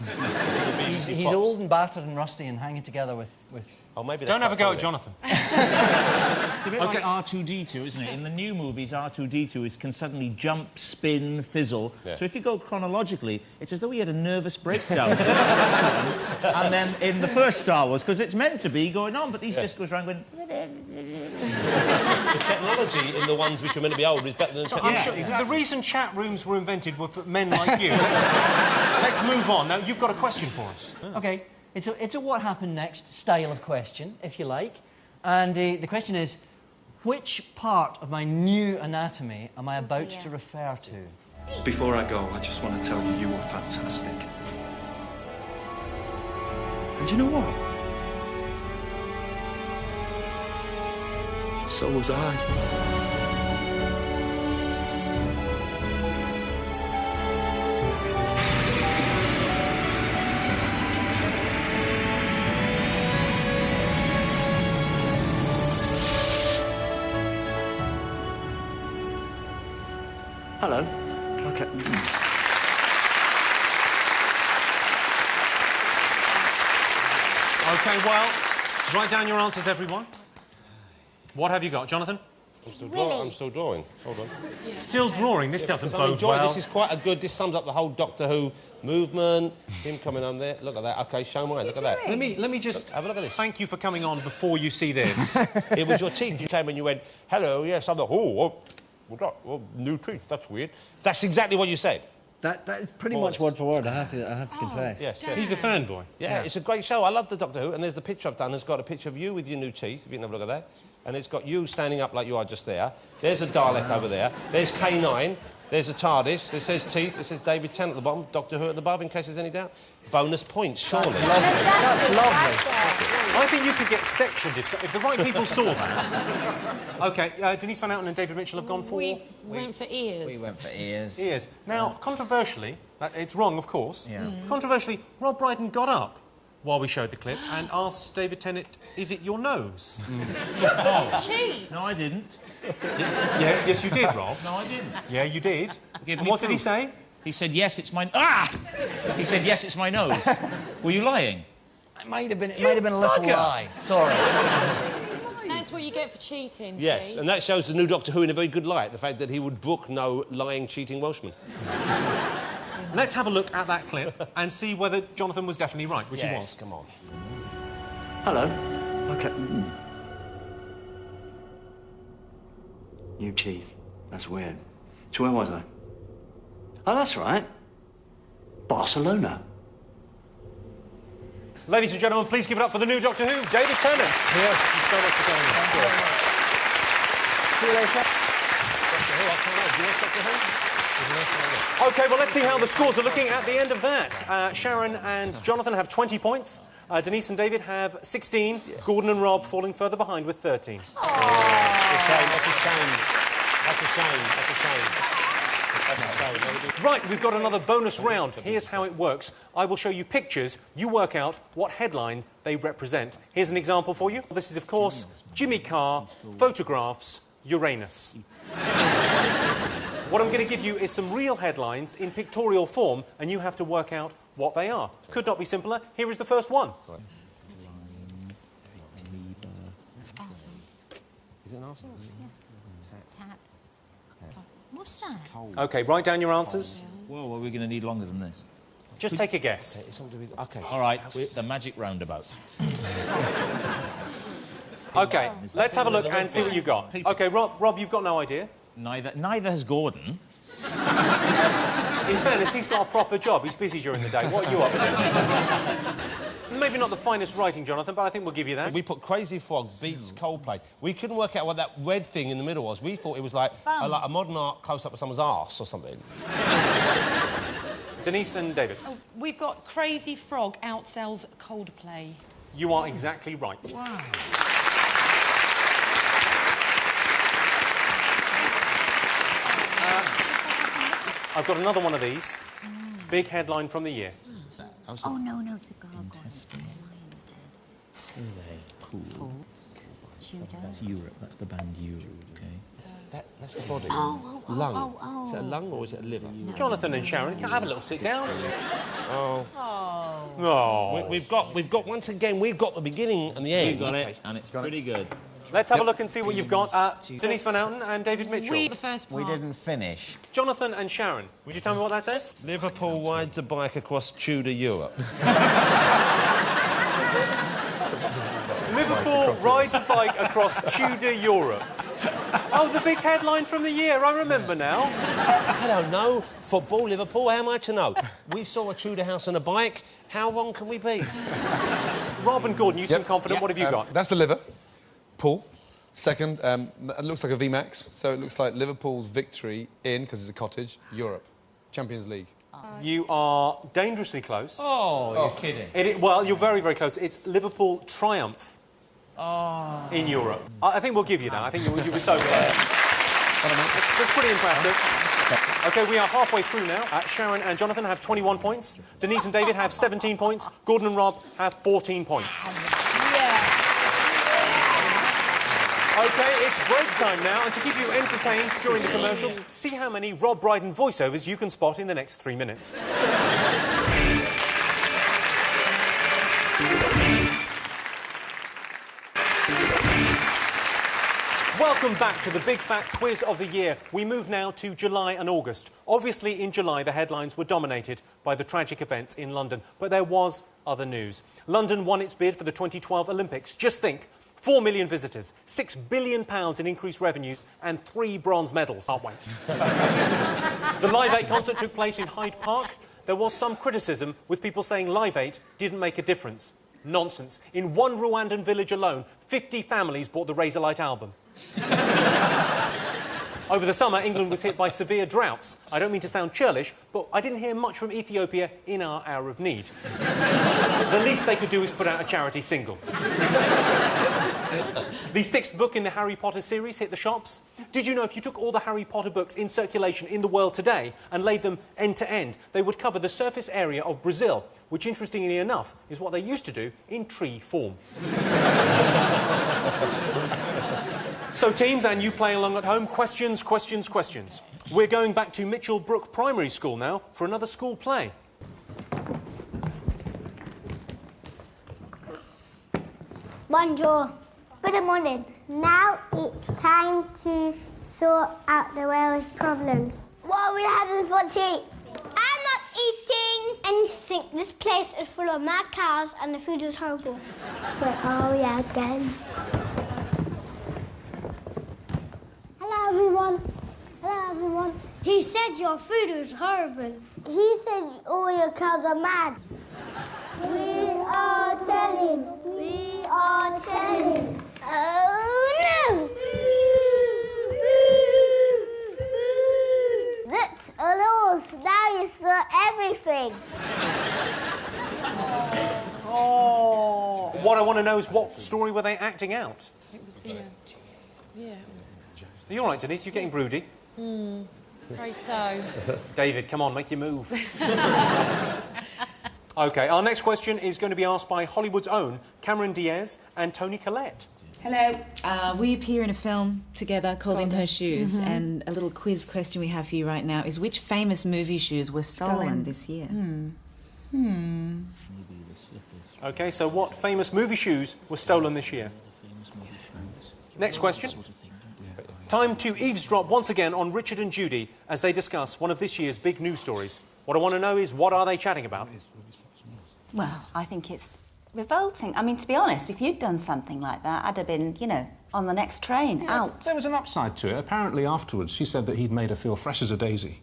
He's old and battered and rusty and hanging together with... Oh, maybe Don't have a go at Jonathan. It's a bit like R2-D2, isn't it? In the new movies, R2-D2 can suddenly jump, spin, fizzle. Yeah. So if you go chronologically, it's as though he had a nervous breakdown. And then in the first Star Wars, because it's meant to be going on, but these just goes around going... The technology in the ones which are meant to be old is better than the So I'm technology. sure the reason chat rooms were invented were for men like you. Let's move on. Now, you've got a question for us. OK, it's a what happened next style of question, if you like. And the question is, which part of my new anatomy am I about to refer to? Before I go, I just want to tell you you were fantastic. And you know what? So was I. Hello. OK. OK, well, write down your answers, everyone. What have you got, Jonathan? I'm still drawing. Hold on. Still drawing? This doesn't I'm bode enjoying well. This is quite a good... This sums up the whole Doctor Who movement. Him coming on there. Look at that. OK, show mine. Look at that. Let me just... Have a look at this. Thank you for coming on before you see this. It was your teeth. You came and you went, hello, yes, I'm the... new teeth, that's weird. That's exactly what you said. That is pretty much word for word, I have to confess. Yes, He's a fanboy. Yeah, it's a great show. I love the Doctor Who, and there's the picture I've done. It's got a picture of you with your new teeth, if you can have a look at that. And it's got you standing up like you are just there. There's a Dalek over there. There's K9. There's a TARDIS. This says teeth. This says David Tennant at the bottom. Doctor Who at the above, in case there's any doubt. Bonus points, surely. That's lovely. That's lovely. I think you could get sectioned if the right people saw that. OK, Denise Van Outen and David Mitchell have gone for... We went for ears. We went for ears. Ears. Now, controversially, it's wrong, of course. Yeah. Controversially, Rob Brydon got up while we showed the clip and asked David Tennant, is it your nose? Cheat! No, I didn't. Yes, you did, Rob. No, I didn't. Yeah, you did. Give And me what did he proof. say? He said, yes, it's my... Ah! He said, yes, it's my nose. Were you lying? It might have been a little lie. Sorry. That's what you get for cheating, Yes, see? and that shows the new Doctor Who in a very good light, the fact that he would brook no lying, cheating Welshman. Let's have a look at that clip and see whether Jonathan was definitely right, which he was. Come on. Hello. OK. New teeth. That's weird. So where was I? Oh, that's right. Barcelona. Ladies and gentlemen, please give it up for the new Doctor Who, David Tennant. Yes. Thank you so much for coming. Thank you very much. See you later. OK, well, let's see how the scores are looking at the end of that. Sharon and Jonathan have 20 points. Denise and David have 16. Gordon and Rob falling further behind with 13. That's a shame. That's a shame. That's a shame. Right, we've got another bonus round. Here's how it works. I will show you pictures. You work out what headline they represent. Here's an example for you. This is, of course, Jimmy Carr, photographs, Uranus. What I'm going to give you is some real headlines in pictorial form, and you have to work out what they are. Could not be simpler. Here is the first one. Awesome. Is it an arsenal? Tap. What's that? OK, write down your answers. Whoa, are we going to need longer than this? Just take a guess. It's something to do with... OK. All right, the magic roundabout. OK, let's have a look and see what you got. OK, Rob, you've got no idea. Neither has Gordon. In fairness, he's got a proper job. He's busy during the day. What are you up to? Maybe not the finest writing, Jonathan, but I think we'll give you that. We put Crazy Frog beats Coldplay. We couldn't work out what that red thing in the middle was. We thought it was like a modern art close-up of someone's arse or something. Denise and David. Oh, we've got Crazy Frog outsells Coldplay. You are exactly right. Wow. I've got another one of these. Big headline from the year. Oh, no, it's a gargoyle. Cool. That's Europe. That's the band Europe, okay? That's the body. Lung. Is it a lung or is it a liver? No. Jonathan and Sharon, can I have a little sit down? We've got once again, we've got the beginning and the end. We've got it, and it's pretty good. Let's have a look and see what you've got. Denise Van Outen and David Mitchell. The first We part. didn't finish. Jonathan and Sharon, would you tell me what that says? Liverpool rides a bike across Tudor Europe. Liverpool rides a bike across Tudor Europe. Oh, the big headline from the year, I remember now. I don't know. Football, Liverpool, how am I to know? We saw a Tudor house and a bike. How wrong can we be? Rob and Gordon, you seem confident. What have you got? That's the liver. Paul. Second, it looks like a VMAX, so it looks like Liverpool's victory in, because it's a cottage, Europe. Champions League. You are dangerously close. Oh, you're kidding. Well, you're very, very close. It's Liverpool triumph in Europe. I think we'll give you that. I think you were so close. That's pretty impressive. OK, we are halfway through now. Sharon and Jonathan have 21 points. Denise and David have 17 points. Gordon and Rob have 14 points. OK, it's break time now, and to keep you entertained during the commercials, see how many Rob Brydon voiceovers you can spot in the next 3 minutes. Welcome back to the Big Fat Quiz of the Year. We move now to July and August. Obviously, in July, the headlines were dominated by the tragic events in London, but there was other news. London won its bid for the 2012 Olympics. Just think. 4 million visitors, £6 billion in increased revenue, and 3 bronze medals. Can't wait. The Live 8 concert took place in Hyde Park. There was some criticism, with people saying Live 8 didn't make a difference. Nonsense. In one Rwandan village alone, 50 families bought the Razorlight album. Over the summer, England was hit by severe droughts. I don't mean to sound churlish, but I didn't hear much from Ethiopia in our hour of need. The least they could do is put out a charity single. The 6th book in the Harry Potter series hit the shops. Did you know if you took all the Harry Potter books in circulation in the world today and laid them end to end, they would cover the surface area of Brazil, which, interestingly enough, is what they used to do in tree form. So, teams, and you playing along at home, questions. We're going back to Mitchell Brook Primary School now for another school play. Bonjour. Good morning. Now it's time to sort out the world's problems. What are we having for tea? I'm not eating anything. This place is full of mad cows and the food is horrible. Where are we again? Hello, everyone. He said your food was horrible. He said all your cows are mad. We are telling. Oh, no! That's a loss. Now you saw everything. Oh. What I want to know is what story were they acting out? It was the... yeah. Are you all right, Denise? You're getting broody. Afraid so. David, come on, make your move. OK, our next question is going to be asked by Hollywood's own Cameron Diaz and Toni Collette. Hello. We appear in a film together called In Her Shoes, and a little quiz question we have for you right now is which famous movie shoes were stolen this year? OK, so what famous movie shoes were stolen this year? Next question. Time to eavesdrop once again on Richard and Judy as they discuss one of this year's big news stories. What I want to know is, what are they chatting about? Well, I think it's revolting. I mean, to be honest, if you'd done something like that, I'd have been, you know, on the next train, out. There was an upside to it. Apparently, afterwards, she said that he'd made her feel fresh as a daisy.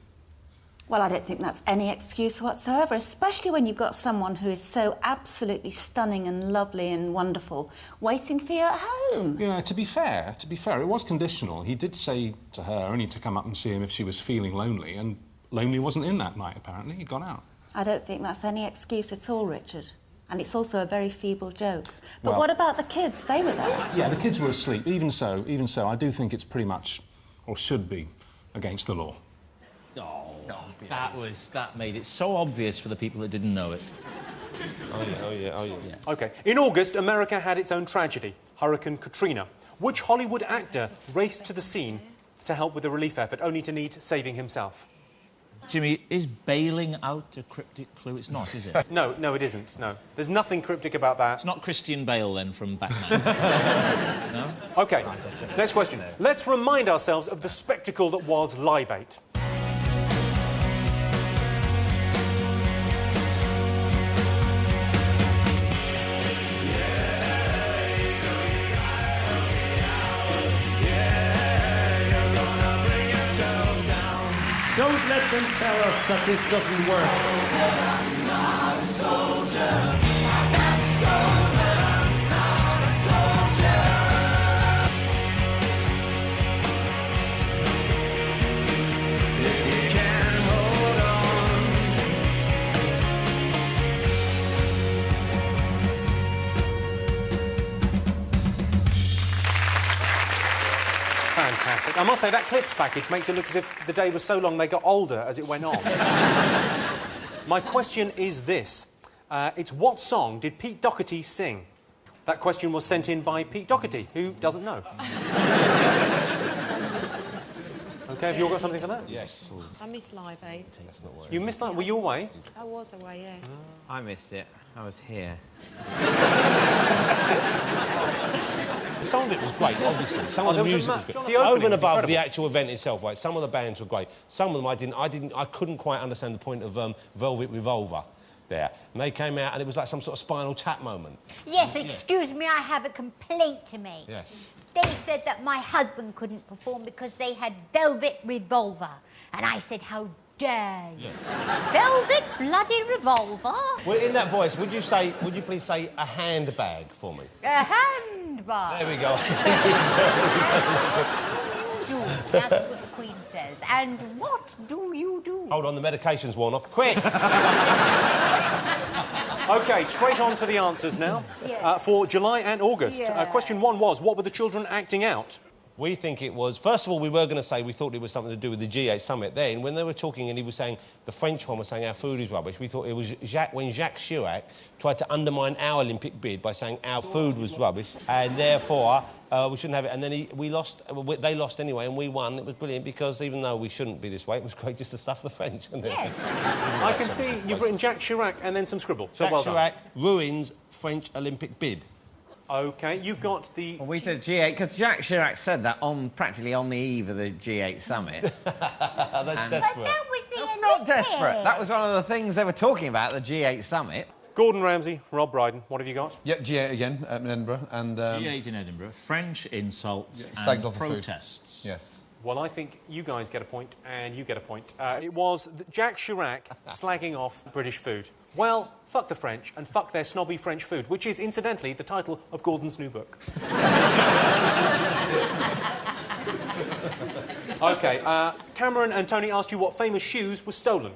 Well, I don't think that's any excuse whatsoever, especially when you've got someone who is so absolutely stunning and lovely and wonderful waiting for you at home. Yeah, to be fair, it was conditional. He did say to her only to come up and see him if she was feeling lonely, and lonely wasn't in that night, apparently. He'd gone out. I don't think that's any excuse at all, Richard. And it's also a very feeble joke. But Well- what about the kids? They were there. Yeah, the kids were asleep. Even so, I do think it's pretty much, or should be, against the law. That made it so obvious for the people that didn't know it. Oh yeah. OK. In August, America had its own tragedy, Hurricane Katrina. Which Hollywood actor raced to the scene to help with the relief effort, only to need saving himself? Jimmy, is bailing out a cryptic clue? It's not, is it? No, it isn't, no. There's nothing cryptic about that. It's not Christian Bale, then, from Batman? No? OK, next question. Let's remind ourselves of the spectacle that was Live 8. Don't let them tell us that this doesn't Fantastic. I must say, that clips package makes it look as if the day was so long they got older as it went on. My question is this. It's what song did Pete Doherty sing? That question was sent in by Pete Doherty, who doesn't know. OK, have you all got something for that? Yes. I missed Live 8. You missed that? Were you away? I was away, yeah. I missed it. I was here. Some of it was great, obviously. Some of the there was music a was ma- good. the opening Over and was above incredible. the actual event itself, right? Some of the bands were great. Some of them I couldn't quite understand the point of Velvet Revolver there. And they came out and it was like some sort of Spinal Tap moment. Yes, excuse me, I have a complaint to make. Yes. They said that my husband couldn't perform because they had Velvet Revolver. And I said, how dare you? Velvet bloody Revolver? Well, in that voice, would you please say a handbag for me? A handbag. There we go. That's what the Queen says. And what do you do? Hold on, the medication's worn off. Quick! OK, straight on to the answers now. Yes. For July and August. Yes. Question 1 was, what were the children acting out? We think it was... First of all, we were going to say we thought it was something to do with the G8 summit. Then, when they were talking and he was saying... The French one was saying our food is rubbish, we thought it was when Jacques Chirac tried to undermine our Olympic bid by saying our food was rubbish, and therefore we shouldn't have it. And then they lost anyway, and we won. It was brilliant, because even though we shouldn't be this way, it was great just to stuff the French, wasn't it? Yes. I can see you've written Jacques Chirac and then some scribble. So Jacques well done. Chirac ruins French Olympic bid. OK, you've got the... Well, we said G8, because Jacques Chirac said that practically on the eve of the G8 summit. That's desperate. That's not desperate. That was one of the things they were talking about at the G8 summit. Gordon Ramsay, Rob Brydon, what have you got? Yep, G8 again in Edinburgh. And, G8 in Edinburgh. French insults slags and off the food. protests. Yes. Well, I think you guys get a point, and you get a point. It was Jacques Chirac slagging off British food. Well, fuck the French, and fuck their snobby French food, which is, incidentally, the title of Gordon's new book. OK, Cameron and Tony asked you what famous shoes were stolen.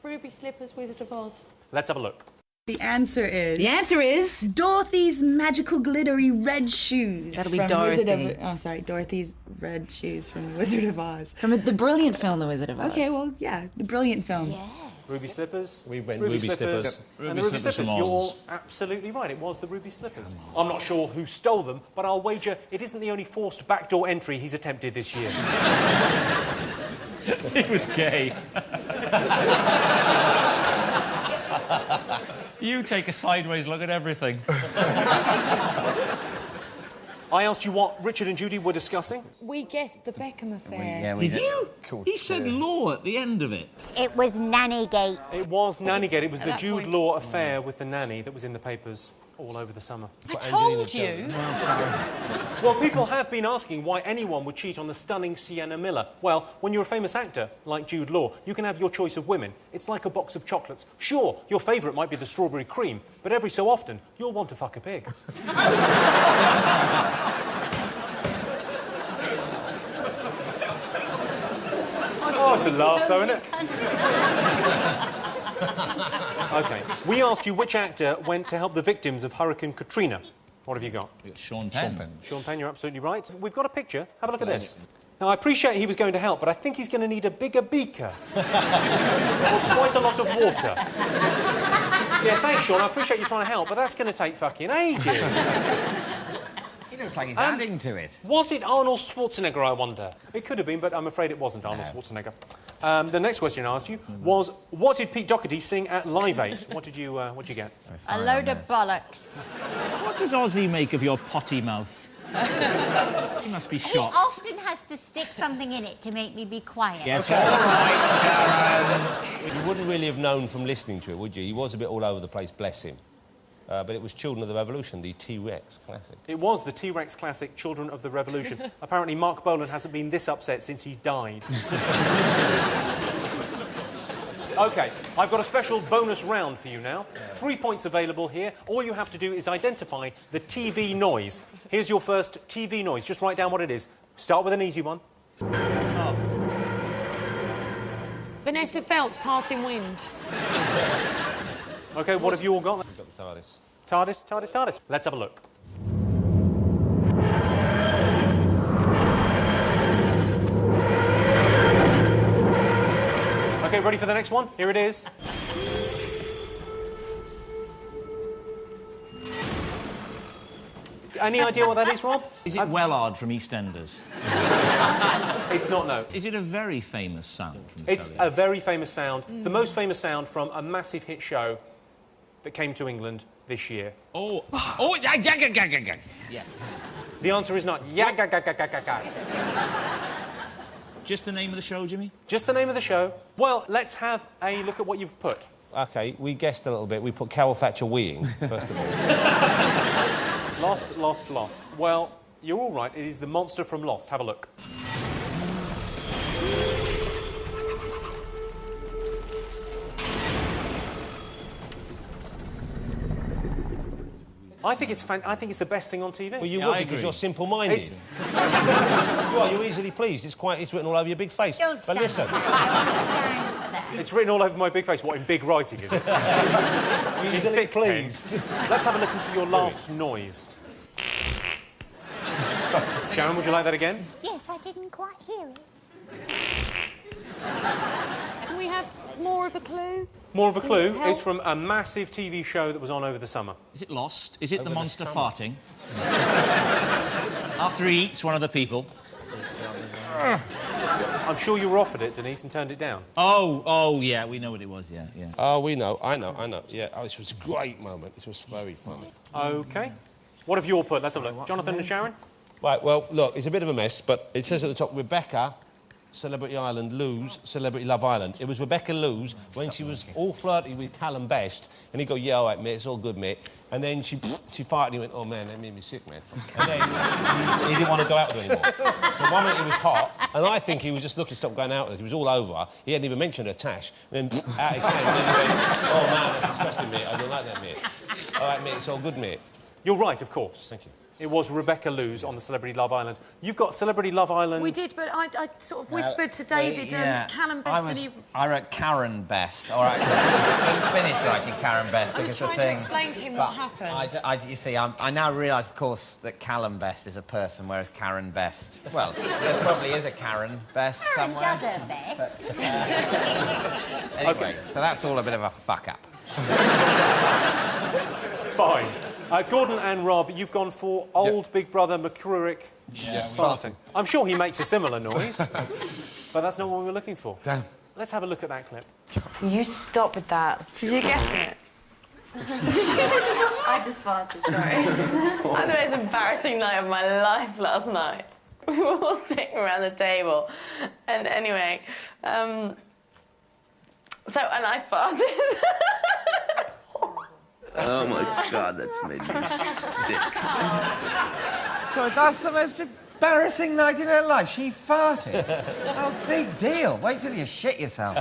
Ruby Slippers, Wizard of Oz. Let's have a look. The answer is... The answer is... Dorothy's magical glittery red shoes. That'll be from Dorothy. Dorothy's red shoes from The Wizard of Oz. From the brilliant film, The Wizard of Oz. Okay, well, yeah, the brilliant film. Yeah. Ruby Slippers. We went Ruby Ruby Slippers. And Ruby the Ruby Slippers Slippers, from you're Oz. absolutely right. It was the Ruby Slippers. I'm not sure who stole them, but I'll wager it isn't the only forced backdoor entry he's attempted this year. He was gay. You take a sideways look at everything. I asked you what Richard and Judy were discussing. We guessed the Beckham affair. Did you? He said law at the end of it. It was Nannygate. It was Nannygate. It was At the that Jude point- Law affair with the nanny that was in the papers. all over the summer. I told you. Well, people have been asking why anyone would cheat on the stunning Sienna Miller. Well, when you're a famous actor, like Jude Law, you can have your choice of women. It's like a box of chocolates. Sure, your favourite might be the strawberry cream, but every so often, you'll want to fuck a pig. Oh, it's a laugh, though, isn't it? OK. We asked you which actor went to help the victims of Hurricane Katrina. What have you got? Sean Penn. Sean Penn, you're absolutely right. We've got a picture. Have a look at this. Now, I appreciate he was going to help, but I think he's going to need a bigger beaker. There was quite a lot of water. Yeah, thanks, Sean. I appreciate you trying to help, but that's going to take fucking ages. He looks like he's adding to it. Was it Arnold Schwarzenegger, I wonder? It could have been, but I'm afraid it wasn't Arnold Schwarzenegger. The next question I asked you was, what did Pete Doherty sing at Live 8? What did you get? A load of bollocks. What does Ozzy make of your potty mouth? He must be He shocked. often has to stick something in it to make me be quiet. Yes, You wouldn't really have known from listening to it, would you? He was a bit all over the place, bless him. But it was Children of the Revolution, the T-Rex classic. It was the T-Rex classic, Children of the Revolution. Apparently, Mark Bolan hasn't been this upset since he died. OK, I've got a special bonus round for you now. 3 points available here. All you have to do is identify the TV noise. Here's your first TV noise. Just write down what it is. Start with an easy one. Oh. Vanessa Feltz, Passing Wind. OK, what have you all got? We've got the TARDIS. TARDIS, TARDIS, TARDIS. Let's have a look. OK, ready for the next one? Here it is. Any idea what that is, Rob? Is it Wellard from EastEnders? It's not, no. Is it a very famous sound from It's telly? a very famous sound. It's the most famous sound from a massive hit show that came to England this year. Oh, yes. The answer is not ya-ga-ga-ga-ga-ga-ga. Just the name of the show, Jimmy? Just the name of the show. Well, let's have a look at what you've put. OK, we guessed a little bit. We put Carol Thatcher weeing, first of all. Lost. Well, you're all right. It is the monster from Lost. Have a look. I think it's the best thing on TV. Well, you would because you're simple-minded. You're easily pleased. It's written all over your big face. Don't but listen. It's written all over my big face. What, in big writing, is it? Easily pleased. Let's have a listen to your last noise. Sharon, would you like that again? Yes, I didn't quite hear it. Can we have more of a clue? More of a clue is from a massive TV show that was on over the summer. Is it Lost? Is it the monster farting? After he eats one of the people. I'm sure you were offered it, Denise, and turned it down. Oh, yeah, we know what it was, yeah. Oh, we know, I know. Yeah, this was a great moment. This was very funny. OK. What have you all put? Let's have a look. Jonathan and Sharon? Right, well, look, it's a bit of a mess, but it says at the top, Rebecca, Celebrity Island, Lose, Celebrity Love Island. It was Rebecca Lose when she was all flirty with Callum Best, and he'd go, yeah, all right, mate, it's all good, mate. And then she farted and he went, oh, man, that made me sick, man. And then he didn't want to go out with her anymore. So one minute he was hot, and I think he was just looking to stop going out with her. He was all over her. He hadn't even mentioned her tash. And then out he came, and then he went, oh, man, that's disgusting, mate. I don't like that, mate. All right, mate, it's all good, mate. You're right, of course. Thank you. It was Rebecca Lose on the Celebrity Love Island. You've got Celebrity Love Island... We did, but I sort of whispered to David Callum Best I wrote Karen Best. All right, I didn't finish writing Karen Best I was because trying to explain to him what happened. You see, I now realise, of course, that Callum Best is a person, whereas Karen Best... Well, there probably is a Karen Best Karen somewhere. does her best. Anyway, so that's all a bit of a fuck-up. Fine. Gordon and Rob, you've gone for old Big Brother McCrurick farting. I'm sure he makes a similar noise, but that's not what we were looking for. Damn. Let's have a look at that clip. You stop with that. Did you guess it? I just farted, sorry. I had the most embarrassing night of my life last night. We were all sitting around the table. And anyway, and I farted. Oh my God, that's made me sick. So that's the most embarrassing night in her life. She farted. Oh, big deal. Wait till you shit yourself.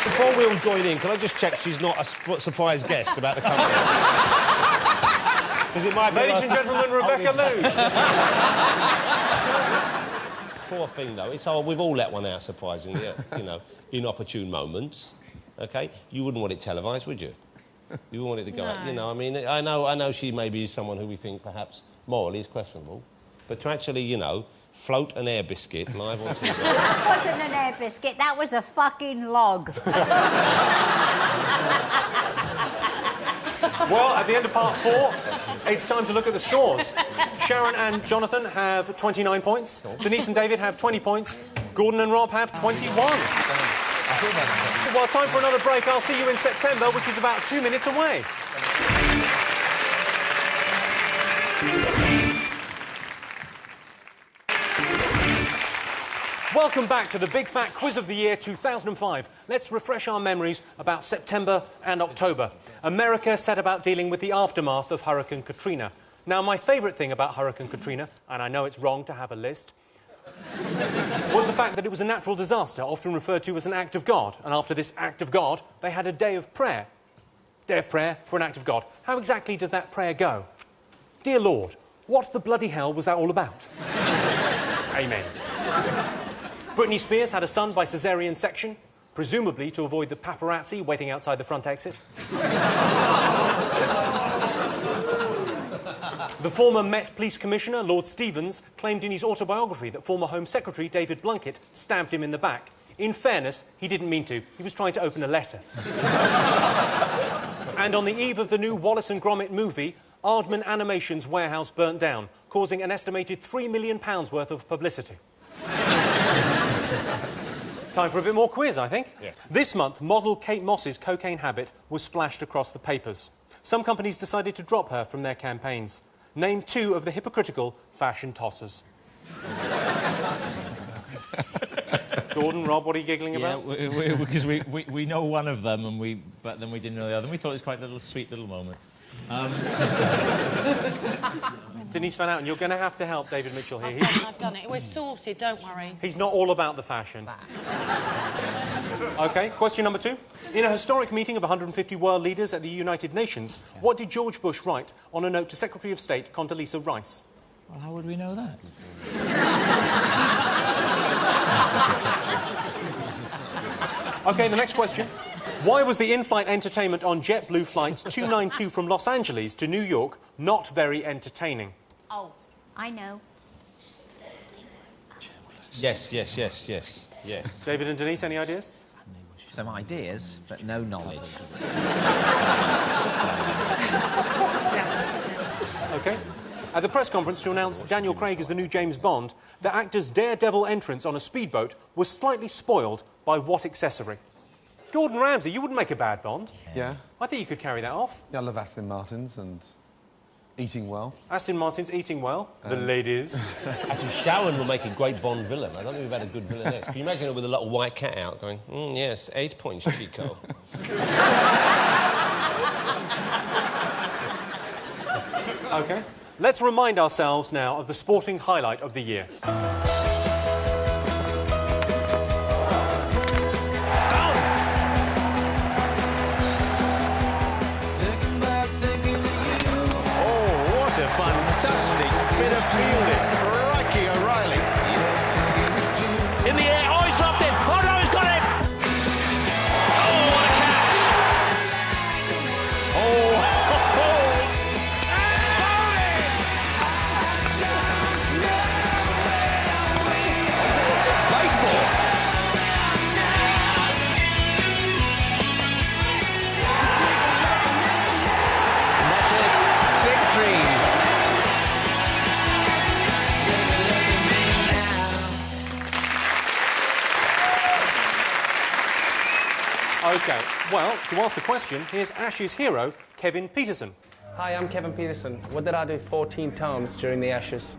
Before we all join in, can I just check she's not a surprise guest about the company? Because it might be. Ladies and gentlemen, Rebecca Lewis. Poor thing, though. It's we've all let one out, surprisingly. You know, inopportune moments. Okay, you wouldn't want it televised, would you? You wouldn't want it to go out. You know, I mean, I know she maybe is someone who we think perhaps morally is questionable, but to actually, you know, float an air biscuit live on TV. That wasn't an air biscuit, that was a fucking log. Well, at the end of part 4, it's time to look at the scores. Sharon and Jonathan have 29 points. Denise and David have 20 points. Gordon and Rob have 21. Well, time for another break. I'll see you in September, which is about 2 minutes away. Welcome back to the Big Fat Quiz of the Year 2005. Let's refresh our memories about September and October. America set about dealing with the aftermath of Hurricane Katrina. Now, my favourite thing about Hurricane Katrina, and I know it's wrong to have a list, was the fact that it was a natural disaster, often referred to as an act of God. And after this act of God, they had a day of prayer. Day of prayer for an act of God. How exactly does that prayer go? Dear Lord, what the bloody hell was that all about? Amen. Britney Spears had a son by caesarean section, presumably to avoid the paparazzi waiting outside the front exit. The former Met Police Commissioner, Lord Stevens, claimed in his autobiography that former Home Secretary David Blunkett stabbed him in the back. In fairness, he didn't mean to. He was trying to open a letter. And on the eve of the new Wallace and Gromit movie, Aardman Animation's warehouse burnt down, causing an estimated £3 million worth of publicity. Time for a bit more quiz, I think. Yes. This month, model Kate Moss's cocaine habit was splashed across the papers. Some companies decided to drop her from their campaigns. Name 2 of the hypocritical fashion tossers. Gordon, Rob, what are you giggling about? Because we know one of them, but then we didn't know the other. And we thought it was quite a sweet little moment. Denise Van Outen, you're going to have to help David Mitchell here. I've done it. We're sorted, don't worry. He's not all about the fashion. OK, question number 2. In a historic meeting of 150 world leaders at the United Nations, what did George Bush write on a note to Secretary of State Condoleezza Rice? Well, how would we know that? OK, the next question. Why was the in-flight entertainment on JetBlue flights 292 from Los Angeles to New York not very entertaining? Oh, I know. Yes. David and Denise, any ideas? Some ideas, but no knowledge. OK. At the press conference to announce Daniel Craig as the new James Bond, the actor's daredevil entrance on a speedboat was slightly spoiled by what accessory? Gordon Ramsay, you wouldn't make a bad Bond. Yeah. I think you could carry that off. Yeah, I love Aston Martins and eating well. Aston Martin's eating well. The ladies. Actually, Sharon will make a great Bond villain. I don't think we've had a good villainess. Can you imagine her with a little white cat out going, yes, 8 points, Chico. OK. Let's remind ourselves now of the sporting highlight of the year. Fantastic bit of fielding. Crikey O'Reilly. In the air. Oh, he's dropped it. Oh, no, he's got it. Oh, what a catch. It's baseball. And that's it. Victory. OK, well, to ask the question, here's Ashes hero, Kevin Peterson. Hi, I'm Kevin Peterson. What did I do 14 times during the Ashes?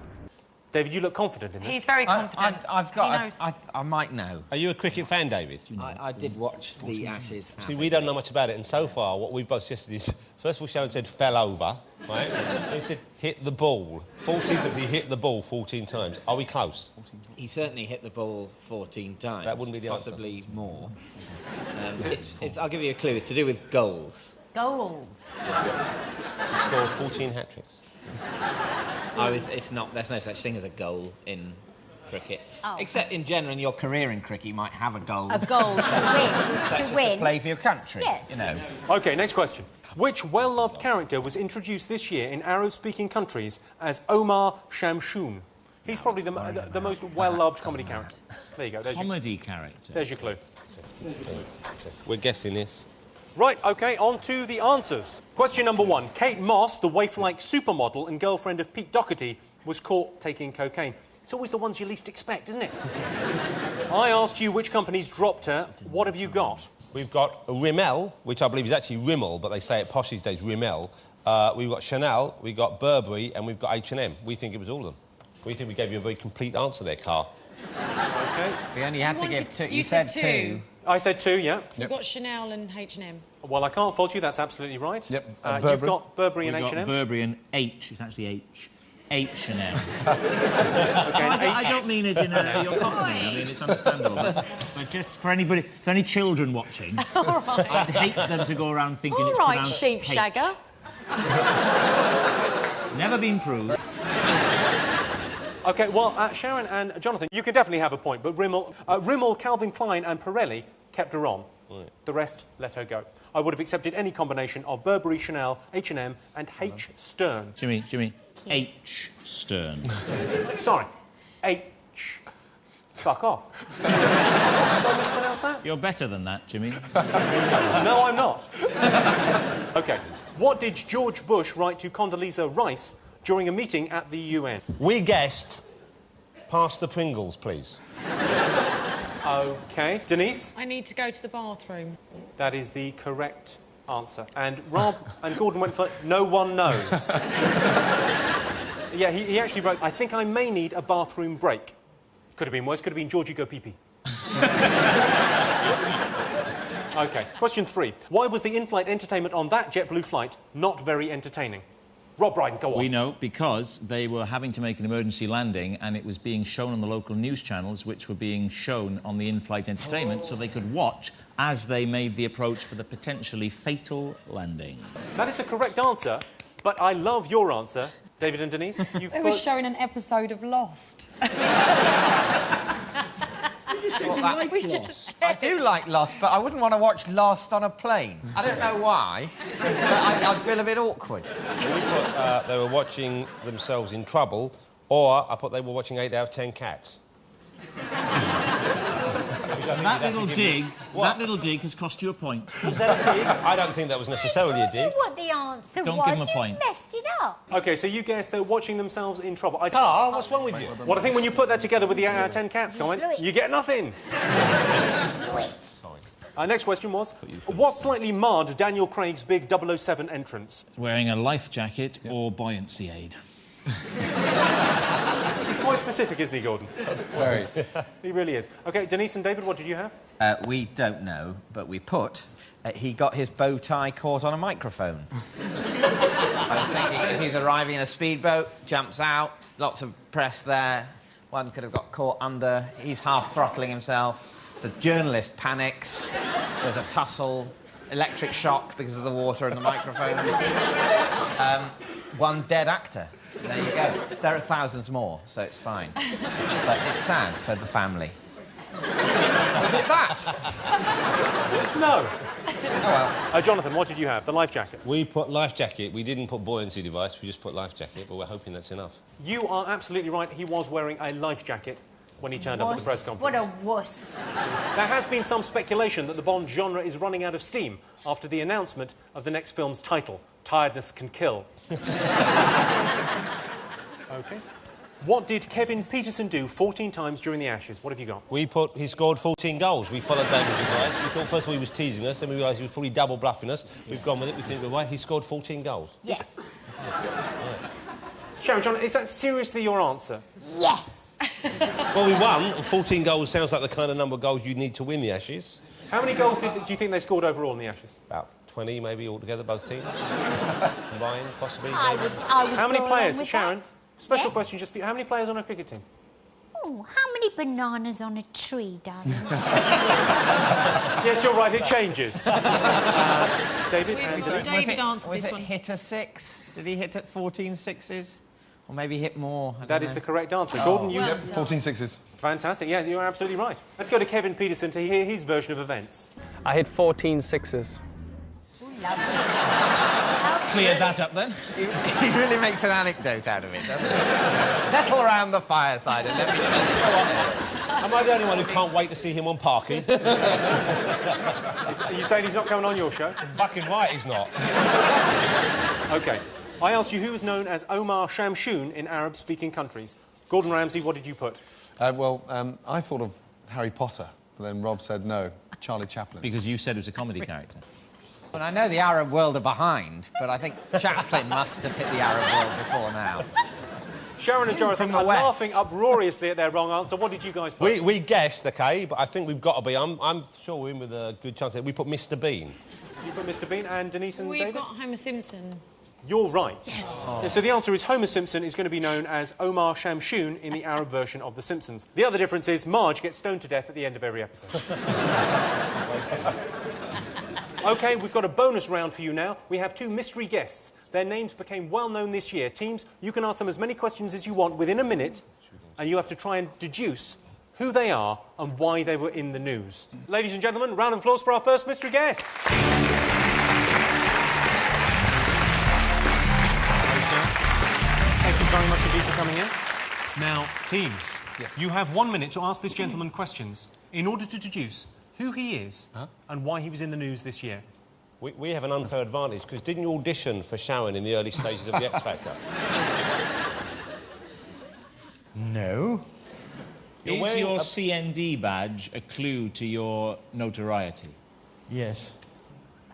David, you look confident in this. He's very confident. I've He knows. got. I might know. Are you a cricket fan, David? I did watch the Ashes. See, we don't know much about it, and so far, what we've both suggested is, first of all, Sharon said fell over, right? Then he said hit the ball. 14 times, he hit the ball 14 times. Are we close? He certainly hit the ball 14 times. That wouldn't be the answer. Possibly more. I'll give you a clue. It's to do with goals. Goals. He scored 14 hat-tricks. It's not. There's no such thing as a goal in cricket. Oh. Except in general, in your career in cricket, you might have a goal. A goal to win. Such as to play for your country. Yes. You know. OK, next question. Which well-loved character was introduced this year in Arab-speaking countries as Omar Shamshun? He's probably the most well-loved comedy character. There you go. Comedy character. There's your clue. We're guessing this. Right, OK, on to the answers. Question number 1. Kate Moss, the waif-like supermodel and girlfriend of Pete Doherty, was caught taking cocaine. It's always the ones you least expect, isn't it? I asked you which companies dropped her. What have you got? We've got Rimmel, which I believe is actually Rimmel, but they say it posh these days, Rimmel. We've got Chanel, we've got Burberry, and we've got H&M. We think it was all of them. We think we gave you a very complete answer there, Carl. OK. We only had to give 2. You said 2. I said 2, yeah. We've got Chanel and H&M. Well, I can't fault you. That's absolutely right. Yep. You've got Burberry and We've got H&M. Burberry and H. It's actually H. H&M. Okay, I don't mean it in your company. I mean, it's understandable. But just for anybody, if there are any children watching, I'd hate them to go around thinking it's All right, pronounced sheep H. shagger. Never been proved. OK, well, Sharon and Jonathan, you can definitely have a point, but Rimmel, Calvin Klein and Pirelli kept her on. Right. The rest let her go. I would have accepted any combination of Burberry, Chanel, H&M and H. Stern. Jimmy, H. Stern. Sorry, H. Fuck off. Did I mispronounce that? You're better than that, Jimmy. No, I'm not. OK, what did George Bush write to Condoleezza Rice during a meeting at the UN? We guessed pass the Pringles, please. OK. Denise? I need to go to the bathroom. That is the correct answer. And Rob and Gordon went for no one knows. Yeah, he actually wrote, I think I may need a bathroom break. Could have been worse. Could have been Georgie go pee-pee. OK. Question 3. Why was the in-flight entertainment on that JetBlue flight not very entertaining? Rob Brydon, go on. We know because they were having to make an emergency landing and it was being shown on the local news channels, which were being shown on the in-flight entertainment, so they could watch as they made the approach for the potentially fatal landing. That is the correct answer, but I love your answer. David and Denise, you've They were showing an episode of Lost. I do like Lost, but I wouldn't want to watch Lost on a plane. I don't know why, but I'd feel a bit awkward. We put they were watching themselves in trouble, or I put they were watching 8 out of 10 cats. That little dig has cost you a point. Is that a dig? I don't think that was necessarily a dig. What the answer Don't was? give him a point. You messed it up. OK, so you guessed they're watching themselves in trouble. Carl, what's wrong with you? Well, I think when you put that together with the 8 out of 10 cats comment, you get nothing. Next question was, what slightly marred Daniel Craig's big 007 entrance? Wearing a life jacket or buoyancy aid. He's quite specific, isn't he, Gordon? Very. He really is. OK, Denise and David, what did you have? We don't know, but we put he got his bow tie caught on a microphone. I was thinking if he's arriving in a speedboat, jumps out, lots of press there, one could have got caught under, he's half throttling himself, the journalist panics, there's a tussle, electric shock because of the water and the microphone. One dead actor. There you go. There are thousands more, so it's fine. But it's sad for the family. Was it that? No. Oh, well. Jonathan, what did you have? The life jacket? We put life jacket. We didn't put buoyancy device. We just put life jacket, but we're hoping that's enough. You are absolutely right. He was wearing a life jacket when he turned up at the press conference. What a wuss. There has been some speculation that the Bond genre is running out of steam after the announcement of the next film's title, Tiredness Can Kill. OK. What did Kevin Peterson do 14 times during the Ashes? What have you got? We put he scored 14 goals. We followed David's advice. We thought first of all he was teasing us, then we realised he was probably double bluffing us. We've gone with it. We think we're right. He scored 14 goals. Yes. Sharon, John, is that seriously your answer? Yes. Well, we won, and 14 goals sounds like the kind of number of goals you need to win the Ashes. How many goals do you think they scored overall in the Ashes? About 20, maybe, altogether, both teams. Combined, possibly. I would How many go players, along with Sharon? that. Special Yes? question just for you. How many players on a cricket team? Oh, how many bananas on a tree, darling? Yes, you're right, it changes. David and Denise. David answered Was this it one. hit a 6? Did he hit at 14 sixes? Or maybe hit more? I That don't is know. the correct answer. Gordon, you... Yep, 14 sixes. Fantastic, yeah, you're absolutely right. Let's go to Kevin Peterson to hear his version of events. I hit 14 sixes. Cleared that up then. He really makes an anecdote out of it, doesn't he? Settle around the fireside and let me tell you. Go on. Am I the only one who can't wait to see him on Parky? Are you saying he's not coming on your show? Fucking right he's not. OK. I asked you who was known as Omar Shamshun in Arab-speaking countries. Gordon Ramsay, what did you put? I thought of Harry Potter, but then Rob said no, Charlie Chaplin. Because you said it was a comedy character. Well, I know the Arab world are behind, but I think Chaplin must have hit the Arab world before now. Sharon and Jonathan are laughing uproariously at their wrong answer. What did you guys put? We guessed, OK, but I think we've got to be... I'm sure we're in with a good chance. We put Mr Bean. You put Mr Bean and Denise and We've David? got Homer Simpson. You're right. Yes. So the answer is Homer Simpson is going to be known as Omar Shamshun in the Arab version of The Simpsons. The other difference is Marge gets stoned to death at the end of every episode. OK, we've got a bonus round for you now. We have two mystery guests. Their names became well known this year. Teams, you can ask them as many questions as you want within a minute, and you have to try and deduce who they are and why they were in the news. Ladies and gentlemen, round of applause for our first mystery guest. Hello, sir. Thank you very much indeed for coming in. Now, teams, you have 1 minute to ask this gentleman questions in order to deduce who he is and why he was in the news this year. We have an unfair advantage, because didn't you audition for Sharon in the early stages of the X Factor? No. Is your CND badge a clue to your notoriety? Yes.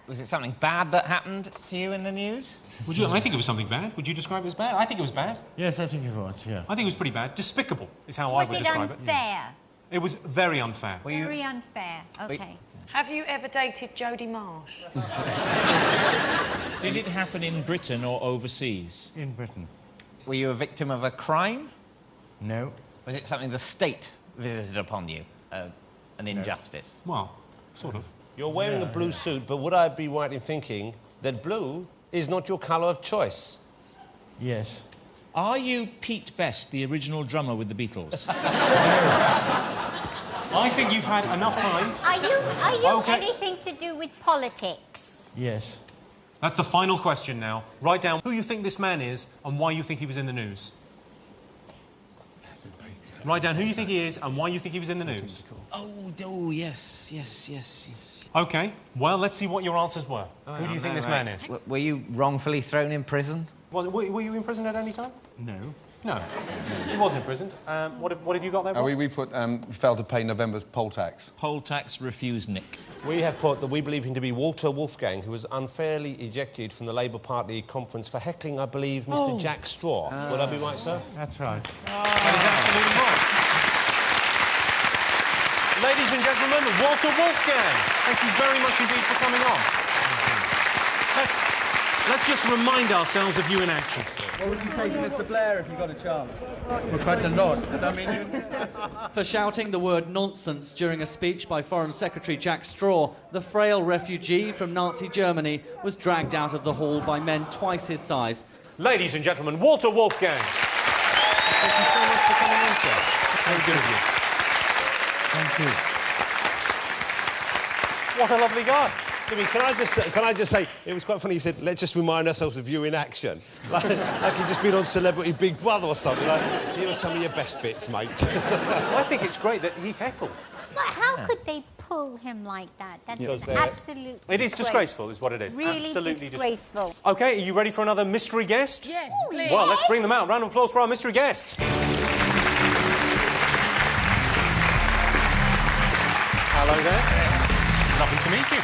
Was it something bad that happened to you in the news? Would you? I think it was something bad. Would you describe it as bad? I think it was bad. Yes, I think it was, yeah. I think it was pretty bad. Despicable is how I would describe it. Was it unfair? It was very unfair. Very unfair. OK. Have you ever dated Jodie Marsh? Did it happen in Britain or overseas? In Britain. Were you a victim of a crime? No. Was it something the state visited upon you? An injustice? Well, sort of. You're wearing a blue suit, but would I be right in thinking that blue is not your colour of choice? Yes. Are you Pete Best, the original drummer with the Beatles? I think you've had enough time. Are you OK. anything to do with politics? Yes. That's the final question now. Write down who you think this man is and why you think he was in the news. Write down who you think he is and why you think he was in the news. Oh, yes. OK, well, let's see what your answers were. Who do you think this man is? Were you wrongfully thrown in prison? Well, were you in prison at any time? No. No. He wasn't imprisoned. What have you got there, Bob? We put failed to pay November's poll tax. Poll tax refused Nick. We have put that we believe him to be Walter Wolfgang, who was unfairly ejected from the Labour Party conference for heckling, I believe, Mr Jack Straw. Would I be right, sir? That's right. That is absolutely right. Ladies and gentlemen, Walter Wolfgang. Thank you very much indeed for coming on. Let's just remind ourselves of you in action. What would you say to Mr. Blair if you got a chance? Well, quite a lot. But I mean, For shouting the word nonsense during a speech by Foreign Secretary Jack Straw, the frail refugee from Nazi Germany was dragged out of the hall by men twice his size. Ladies and gentlemen, Walter Wolfgang. Thank you so much for coming in, sir. Very good of you. thank you. What a lovely guy. Jimmy, can I just say, it was quite funny you said, let's just remind ourselves of you in action. Like you'd just been on Celebrity Big Brother or something. Like, here are some of your best bits, mate. I think it's great that he heckled. But how could they pull him like that? That's Because absolute It is disgraceful, is what it is. Really Absolutely disgraceful. OK, are you ready for another mystery guest? Yes, please. Well, let's bring them out. Round of applause for our mystery guest. Hello there. Lovely to meet you.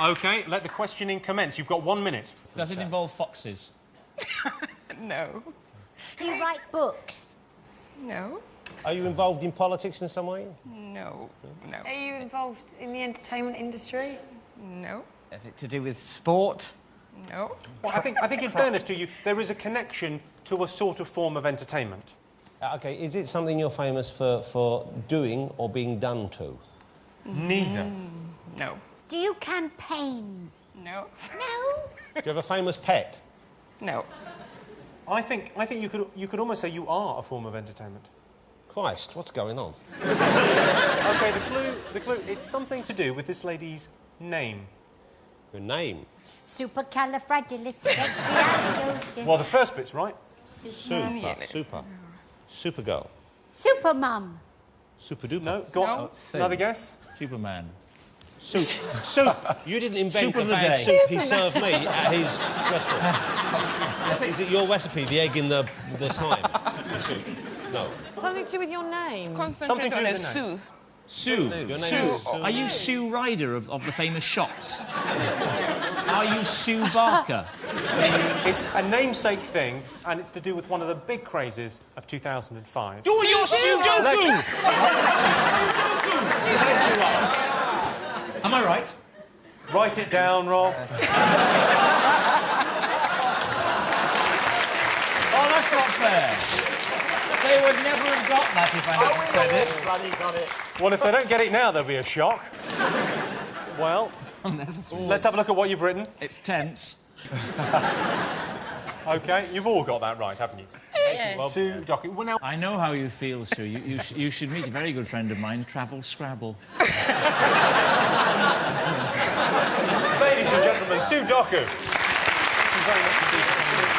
OK, let the questioning commence. You've got 1 minute. Does it involve foxes? No. Do you write books? No. Are you involved in politics in some way? No. No. Are you involved in the entertainment industry? No. Is it to do with sport? No. Well, I think in fairness to you, there is a connection to a sort of form of entertainment. OK, is it something you're famous for doing or being done to? Neither. No. Do you campaign? No. No? Do you have a famous pet? No. I think you could almost say you are a form of entertainment. Christ, what's going on? OK, the clue, it's something to do with this lady's name. Your name? Supercalifragilisticexpialidocious. Well, the first bit's right. Supergirl. Supermum. Super duper. No, go on. Another guess? Superman. Soup. You didn't invent Soup the of the bad day. soup he served me at his restaurant. Is it your recipe, the egg in the slime? The soup? No. Something to do with your name. Concentrate on a Sue. Sue. Your name Sue. is Sue. Are you Sue Ryder of the famous shops? Are you Sue Barker? It's a namesake thing, and it's to do with one of the big crazes of 2005. You're Sudoku! Am I right? Write it down, Rob. Oh, that's not fair. They would never have got that if I hadn't said it. Got it. Well, if they don't get it now, there'll be a shock. Well, let's have a look at what you've written. It's tense. OK, you've all got that right, haven't you? Yes. Sue Docky. Well, now... I know how you feel, Sue. You should meet a very good friend of mine, Travel Scrabble. Ladies and gentlemen, Sue Doku. Thank you very much indeed for coming.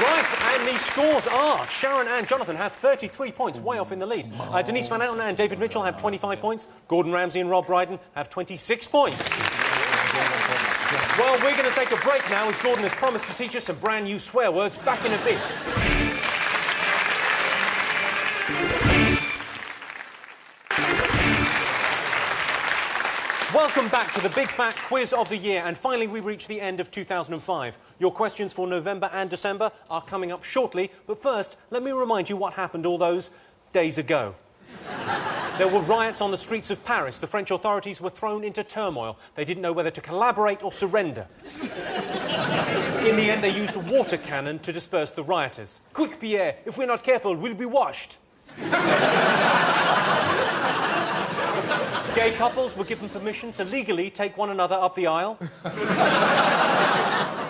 Right, and the scores are Sharon and Jonathan have 33 points, way off in the lead. Denise Van Outen and David Mitchell have 25 points. Gordon Ramsay and Rob Brydon have 26 points. Well, we're going to take a break now, as Gordon has promised to teach us some brand new swear words. Back in a bit. Welcome back to the Big Fat Quiz of the Year, and finally we reach the end of 2005. Your questions for November and December are coming up shortly, but first, let me remind you what happened all those days ago. There were riots on the streets of Paris. The French authorities were thrown into turmoil. They didn't know whether to collaborate or surrender. In the end, they used a water cannon to disperse the rioters. Quick, Pierre, if we're not careful, we'll be washed. Gay couples were given permission to legally take one another up the aisle.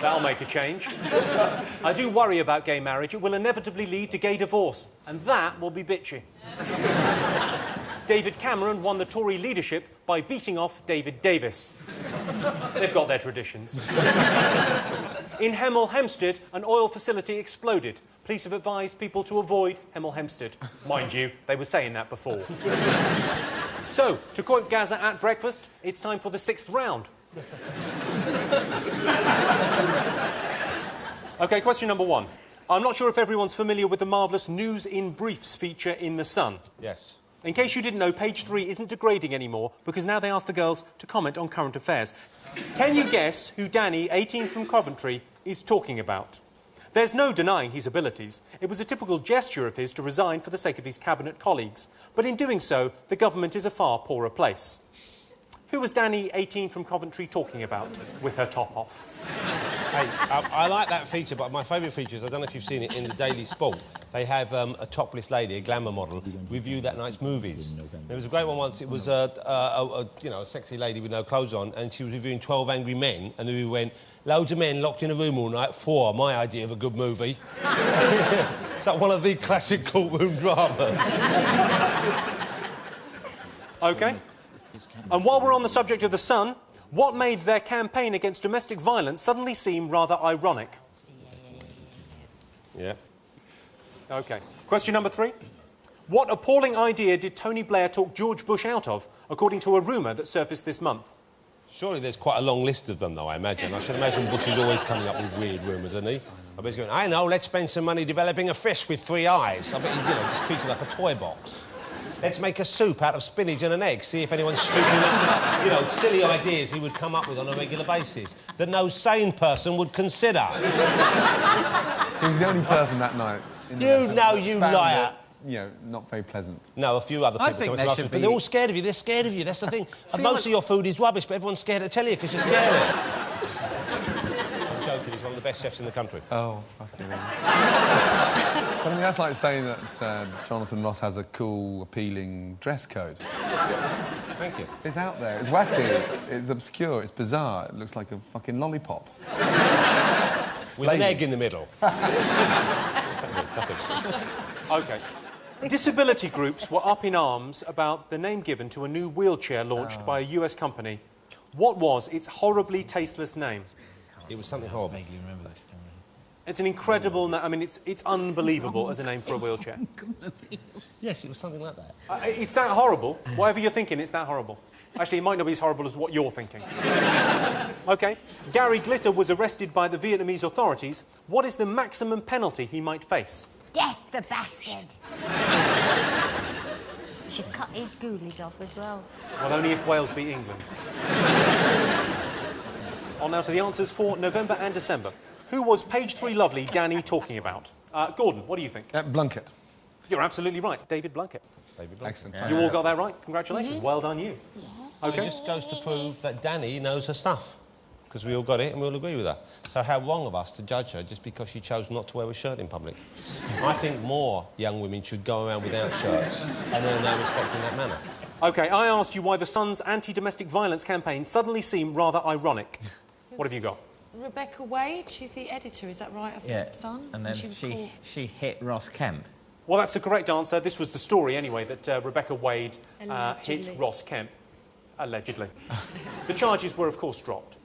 That'll make a change. I do worry about gay marriage. It will inevitably lead to gay divorce, and that will be bitchy. David Cameron won the Tory leadership by beating off David Davis. They've got their traditions. In Hemel Hempstead, an oil facility exploded. Police have advised people to avoid Hemel Hempstead. Mind you, they were saying that before. So, to quote Gaza at breakfast, it's time for the 6th round. OK, question number 1. I'm not sure if everyone's familiar with the marvellous News in Briefs feature in The Sun. Yes. In case you didn't know, Page 3 isn't degrading anymore because now they ask the girls to comment on current affairs. Can you guess who Danny, 18 from Coventry, is talking about? There's no denying his abilities. It was a typical gesture of his to resign for the sake of his cabinet colleagues. But in doing so, the government is a far poorer place. Who was Danny, 18 from Coventry, talking about with her top off? Hey, I like that feature, but my favourite feature is, I don't know if you've seen it in the Daily Sport, they have a topless lady, a glamour model, review that night's movies. There was a great one once. It was a sexy lady with no clothes on, and she was reviewing 12 Angry Men, and the review went, loads of men locked in a room all night, 4, my idea of a good movie. It's like one of the classic courtroom dramas. OK. And while we're on the subject of The Sun, what made their campaign against domestic violence suddenly seem rather ironic? Yeah. OK. Question number 3. What appalling idea did Tony Blair talk George Bush out of, according to a rumour that surfaced this month? Surely there's quite a long list of them, though, I imagine. I should imagine Bush is always coming up with weird rumours, isn't he? I bet he's going, I know, let's spend some money developing a fish with 3 eyes. I bet he, just treats it like a toy box. let's make a soup out of spinach and an egg, see if anyone's stupid enough to... You know, silly ideas he would come up with on a regular basis that no sane person would consider. He was the only person that night. You liar. You know, not very pleasant. No, a few other people. I think there should be... But they're all scared of you. They're scared of you. That's the thing. And most of your food is rubbish, but everyone's scared to tell you because you're scary. I'm joking. He's one of the best chefs in the country. Oh, fucking hell. I mean, that's like saying that Jonathan Ross has a cool, appealing dress code. Thank you. It's out there. It's wacky. It's obscure. It's bizarre. It looks like a fucking lollipop. With an egg in the middle. Nothing. OK. Disability groups were up in arms about the name given to a new wheelchair launched by a US company. What was its horribly tasteless name? It was something horrible. I vaguely remember this story. It's an incredible... I mean, it's unbelievable as a name for a wheelchair. Yes, it was something like that. It's that horrible. Whatever you're thinking, it's that horrible. Actually, it might not be as horrible as what you're thinking. OK. Gary Glitter was arrested by the Vietnamese authorities. What is the maximum penalty he might face? Death, the bastard. Should cut his ghoulies off as well. Well, only if Wales beat England. On now to the answers for November and December. Who was Page 3 lovely Danny talking about? Gordon, what do you think? Blunkett. You're absolutely right. David Blunkett. Excellent. You all got that right. Congratulations. Well done, you. Yeah. OK. It just goes to prove that Danny knows her stuff. Because we all got it and we all agree with her. So how wrong of us to judge her just because she chose not to wear a shirt in public. I think more young women should go around without shirts and earn their respect in that manner. OK, I asked you why the Sun's anti-domestic violence campaign suddenly seemed rather ironic. What have you got? Rebecca Wade, she's the editor, is that right, of Yeah, The Sun? and then she hit Ross Kemp. Well, that's the correct answer. This was the story, anyway, that Rebecca Wade hit Ross Kemp, allegedly. The charges were, of course, dropped.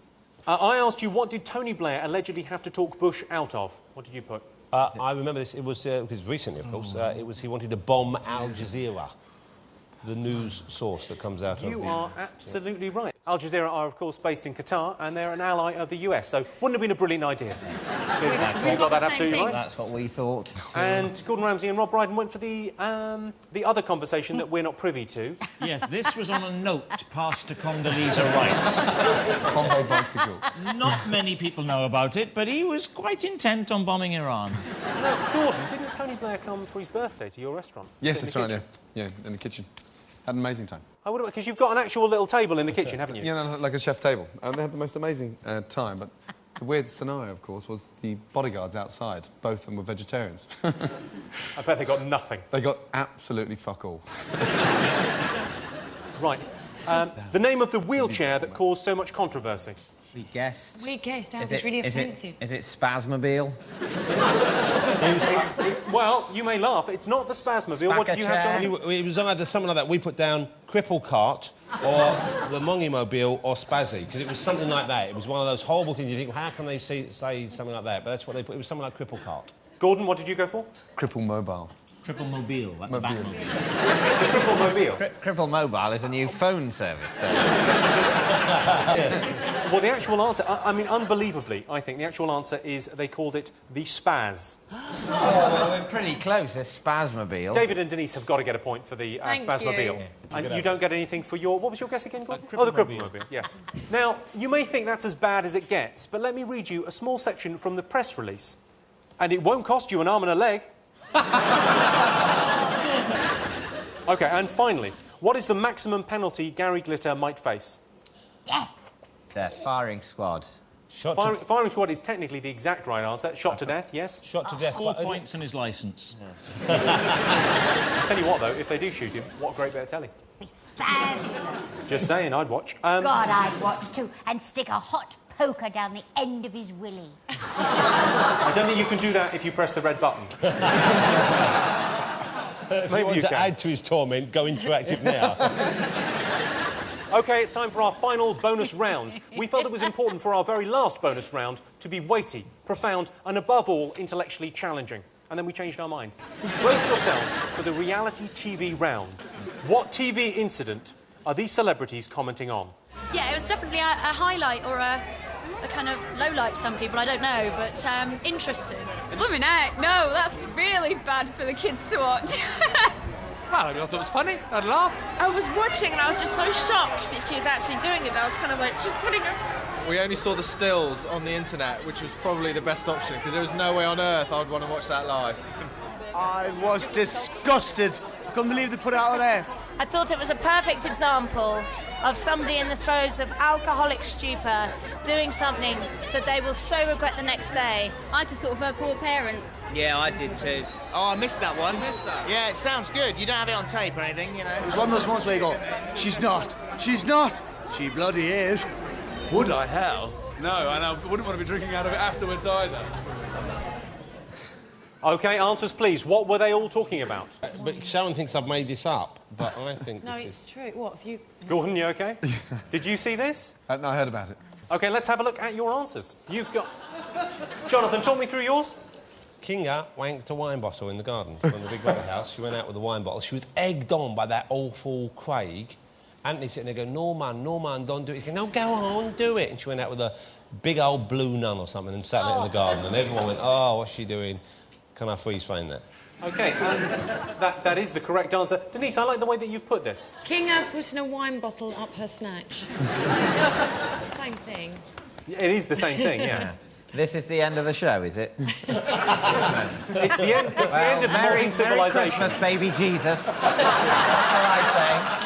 I asked you, what did Tony Blair allegedly have to talk Bush out of? What did you put? I remember this. It was because recently, of course, it was he wanted to bomb Al Jazeera, the news source that comes out of You are absolutely right. Al Jazeera are, of course, based in Qatar, and they're an ally of the US, so wouldn't have been a brilliant idea. You got that absolutely right. That's what we thought. And Gordon Ramsay and Rob Brydon went for the other conversation that we're not privy to. Yes, this was on a note passed to Condoleezza Rice. Combo bicycle. Not many people know about it, but he was quite intent on bombing Iran. Now, Gordon, didn't Tony Blair come for his birthday to your restaurant? Yes, that's right, yeah, in the kitchen. Had an amazing time. I would have, because you've got an actual little table in the kitchen, haven't you? Yeah, no, like a chef table. And they had the most amazing time, but the weird scenario, of course, was the bodyguards outside. Both of them were vegetarians. I bet they got nothing. They got absolutely fuck all. Right. The name of the wheelchair that caused so much controversy. We guessed. We guessed. That was really offensive. Is it Spasmobile? Well, you may laugh. It's not the Spasmobile. What did you have, Jonathan? It was either something like that. We put down Cripple Cart or the Mongimobile or Spazzy, because it was something like that. It was one of those horrible things you think, how can they say something like that? But that's what they put. It was something like Cripple Cart. Gordon, what did you go for? Cripple Mobile. Cripple Mobile, like the Batmobile. The Cripple Mobile? Cripple Mobile is a new phone service. Well, the actual answer, I mean, unbelievably, I think the actual answer is they called it the Spaz. Oh, we're pretty close. A Spasmobile. David and Denise have got to get a point for the Spasmobile. And you don't get anything for your... What was your guess again, Gordon? The Cripple-mobile, yes. Now, you may think that's as bad as it gets, but let me read you a small section from the press release. And it won't cost you an arm and a leg. OK, and finally, what is the maximum penalty Gary Glitter might face? Death. Firing squad. Firing squad is technically the exact right answer. Shot to death, yes? Shot to death. 4 points on his licence. I'll tell you what, though, if they do shoot him, what great bit of telly. Fabulous. Just saying, I'd watch. God, I'd watch too, and stick a hot poker down the end of his willy. I don't think you can do that if you press the red button. If you want to add to his torment, go interactive now. OK, it's time for our final bonus round. We felt it was important for our very last bonus round to be weighty, profound, and above all, intellectually challenging. And then we changed our minds. Brace yourselves for the reality TV round. What TV incident are these celebrities commenting on? Yeah, it was definitely a highlight or a kind of low light for some people, I don't know, but interesting. Blooming heck, no, that's really bad for the kids to watch. Well, I mean, I thought it was funny. I'd laugh. I was watching and I was just so shocked that she was actually doing it that I was kind of like, she's putting her... We only saw the stills on the internet, which was probably the best option, because there was no way on earth I would want to watch that live. I was disgusted. I couldn't believe they put it out of there. I thought it was a perfect example of somebody in the throes of alcoholic stupor doing something that they will so regret the next day. I just thought of her poor parents. Yeah, I did too. Oh, I missed that one. You missed that? Yeah, it sounds good. You don't have it on tape or anything, you know. It was one of those ones where you go, she's not, she's not. She bloody is. Would I? Hell, no, and I wouldn't want to be drinking out of it afterwards either. OK, answers please. What were they all talking about? But Sharon thinks I've made this up, but I think No, this it's is... true. What, have you... Gordon, you OK? Did you see this? No, I heard about it. OK, let's have a look at your answers. You've got... Jonathan, talk me through yours. Kinga wanked a wine bottle in the garden from the Big Brother house. She went out with a wine bottle. She was egged on by that awful Craig. Anthony sitting there going, no, man, don't do it. He's going, no, go on, do it. And she went out with a big old blue nun or something and sat there in the garden. And everyone went, oh, what's she doing? Can I freeze frame that? OK, that is the correct answer. Denise, I like the way that you've put this. Kinga putting a wine bottle up her snatch. Same thing. It is the same thing, yeah. This is the end of the show, is it? It's the end, the end of modern civilization. Merry Christmas, baby Jesus. That's what I say.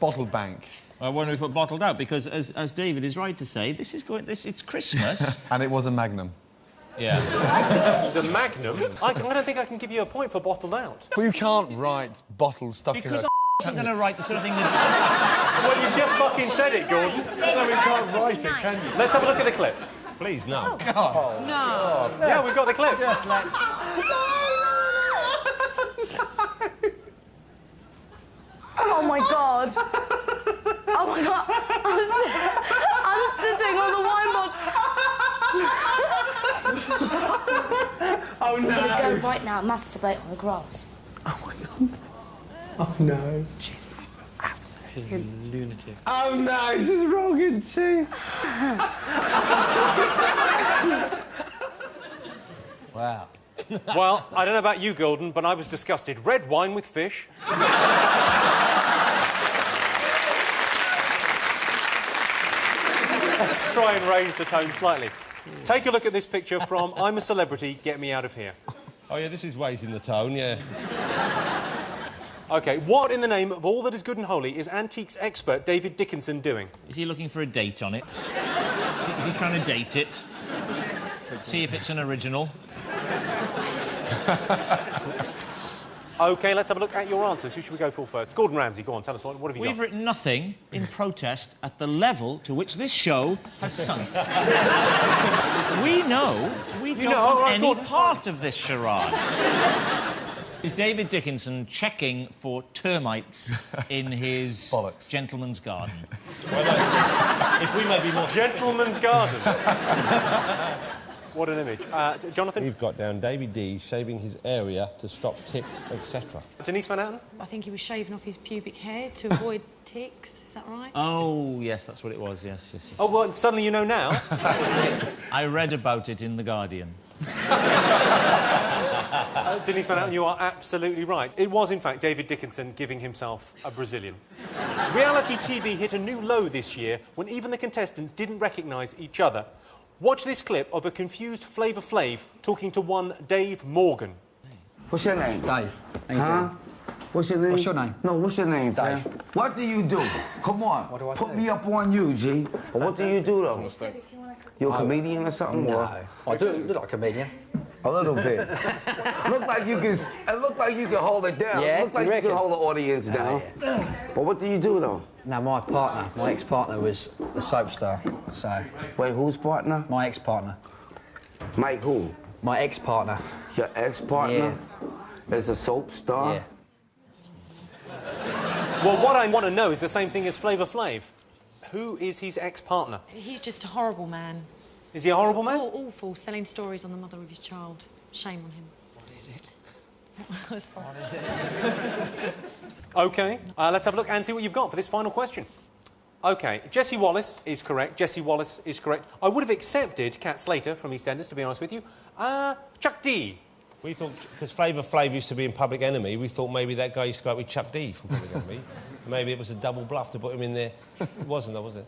Bottled bank. Why don't we put bottled out? Because, as David is right to say, it's Christmas. And it was a Magnum. Yeah. It was a Magnum? I don't think I can give you a point for bottled out. Well, you can't write bottled stuff in Because a... I wasn't going to write the sort of thing that... Well, you've just fucking said it, Gordon. No, we can't write it, can you? Let's have a look at the clip. Please, no. God. No. Yeah, we've got the clip. Just like... Oh my god. Oh my god. I'm sitting on the wine bottle. Oh no. I'm going to go right now and masturbate on the grass. Oh no. She's a lunatic. Oh no, she's wrong, isn't she? Wow. Well, I don't know about you, Gordon, but I was disgusted. Red wine with fish. Let's try and raise the tone slightly. Take a look at this picture from I'm a Celebrity, Get Me Out of Here. Oh, yeah, this is raising the tone, yeah. OK, what in the name of all that is good and holy is antiques expert David Dickinson doing? Is he looking for a date on it? Is he trying to date it? See if it's an original? OK, let's have a look at your answers. Who should we go for first? Gordon Ramsay, go on, tell us what have you got? We've written nothing in protest at the level to which this show has sunk. We know we don't want any part of this charade. Is David Dickinson checking for termites in his gentleman's garden? Well, if we may be more... Gentleman's garden. What an image. Jonathan? We've got down David D shaving his area to stop ticks, etc. Denise Van Outen? I think he was shaving off his pubic hair to avoid ticks. Is that right? Oh, yes, that's what it was, yes. Oh, well, suddenly you know now? I read about it in The Guardian. Denise Van Outen, you are absolutely right. It was, in fact, David Dickinson giving himself a Brazilian. Reality TV hit a new low this year when even the contestants didn't recognise each other. Watch this clip of a confused Flavor Flav talking to one Dave Morgan. What's your name? Dave. Huh? What's your name? What's your name? No, what's your name, Dave. fam? What do you do? Come on. What do I Put do? me up on you, G. But what do you do, though? You're a comedian or something? No. Or? I do look like a comedian. A little bit. Look like you can. It look like you can hold it down. Yeah, Look like you you can reckon? hold the audience down. But what do you do, though? Now, my partner, my ex-partner was a soap star, so... Wait, whose partner? My ex-partner. Mike who? My ex-partner. Your ex-partner? Is a soap star? Yeah. Well, what I want to know is the same thing as Flavor Flav. Who is his ex-partner? He's just a horrible man. Is he a horrible man? Awful, selling stories on the mother of his child. Shame on him. What is it? What is it? OK, let's have a look and see what you've got for this final question. OK, Jessie Wallace is correct. Jessie Wallace is correct. I would have accepted Cat Slater from EastEnders, to be honest with you. Chuck D. We thought, because Flavor Flav used to be in Public Enemy, we thought maybe that guy used to go out with Chuck D from Public Enemy. Maybe it was a double bluff to put him in there. It wasn't, though, was it?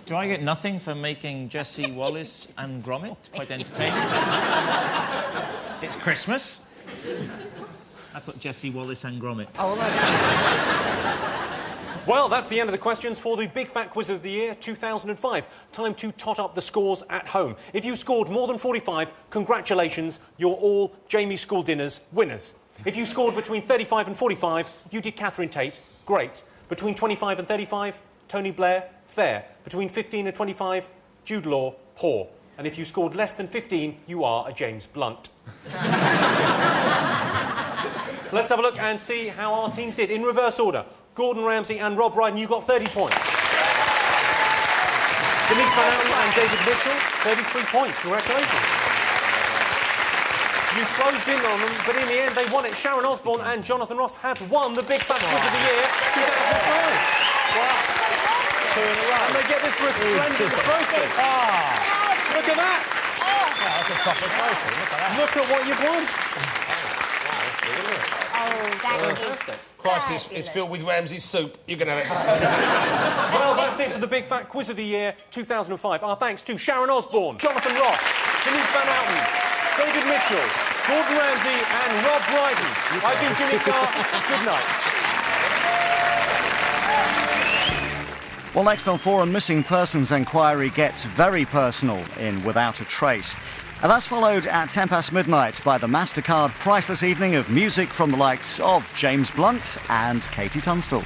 Do I get nothing for making Jessie Wallace and Gromit quite entertaining? It's Christmas. I put Jessie Wallace and Gromit. Oh, well, well, that's the end of the questions for the Big Fat Quiz of the Year 2005. Time to tot up the scores at home. If you scored more than 45, congratulations, you're all Jamie's School Dinners winners. If you scored between 35 and 45, you did Catherine Tate, great. Between 25 and 35, Tony Blair, fair. Between 15 and 25, Jude Law, poor. And if you scored less than 15, you are a James Blunt. Let's have a look and see how our teams did. In reverse order, Gordon Ramsay and Rob Brydon, you got 30 points. Denise Van Outen and David Mitchell, 33 points. Congratulations. You closed in on them, but in the end they won it. Sharon Osbourne and Jonathan Ross have won the Big Fat Quiz of the Year 2005. Wow. 2 in a row. And they get this resplendent trophy. Look at that. That's a proper trophy. Look at that. Look at what you've won. Fantastic. Christ, it's filled with Ramsay's soup. You can have it. Well, that's it for the Big Fat Quiz of the Year 2005. Our thanks to Sharon Osbourne, Jonathan Ross, Denise Van Outen, David Mitchell, Gordon Ramsay and Rob Brydon. I've been Jimmy Carr. Good night. Well, next on Forum, missing persons inquiry gets very personal in Without a Trace. And that's followed at 10 past midnight by the MasterCard priceless evening of music from the likes of James Blunt and Katie Tunstall.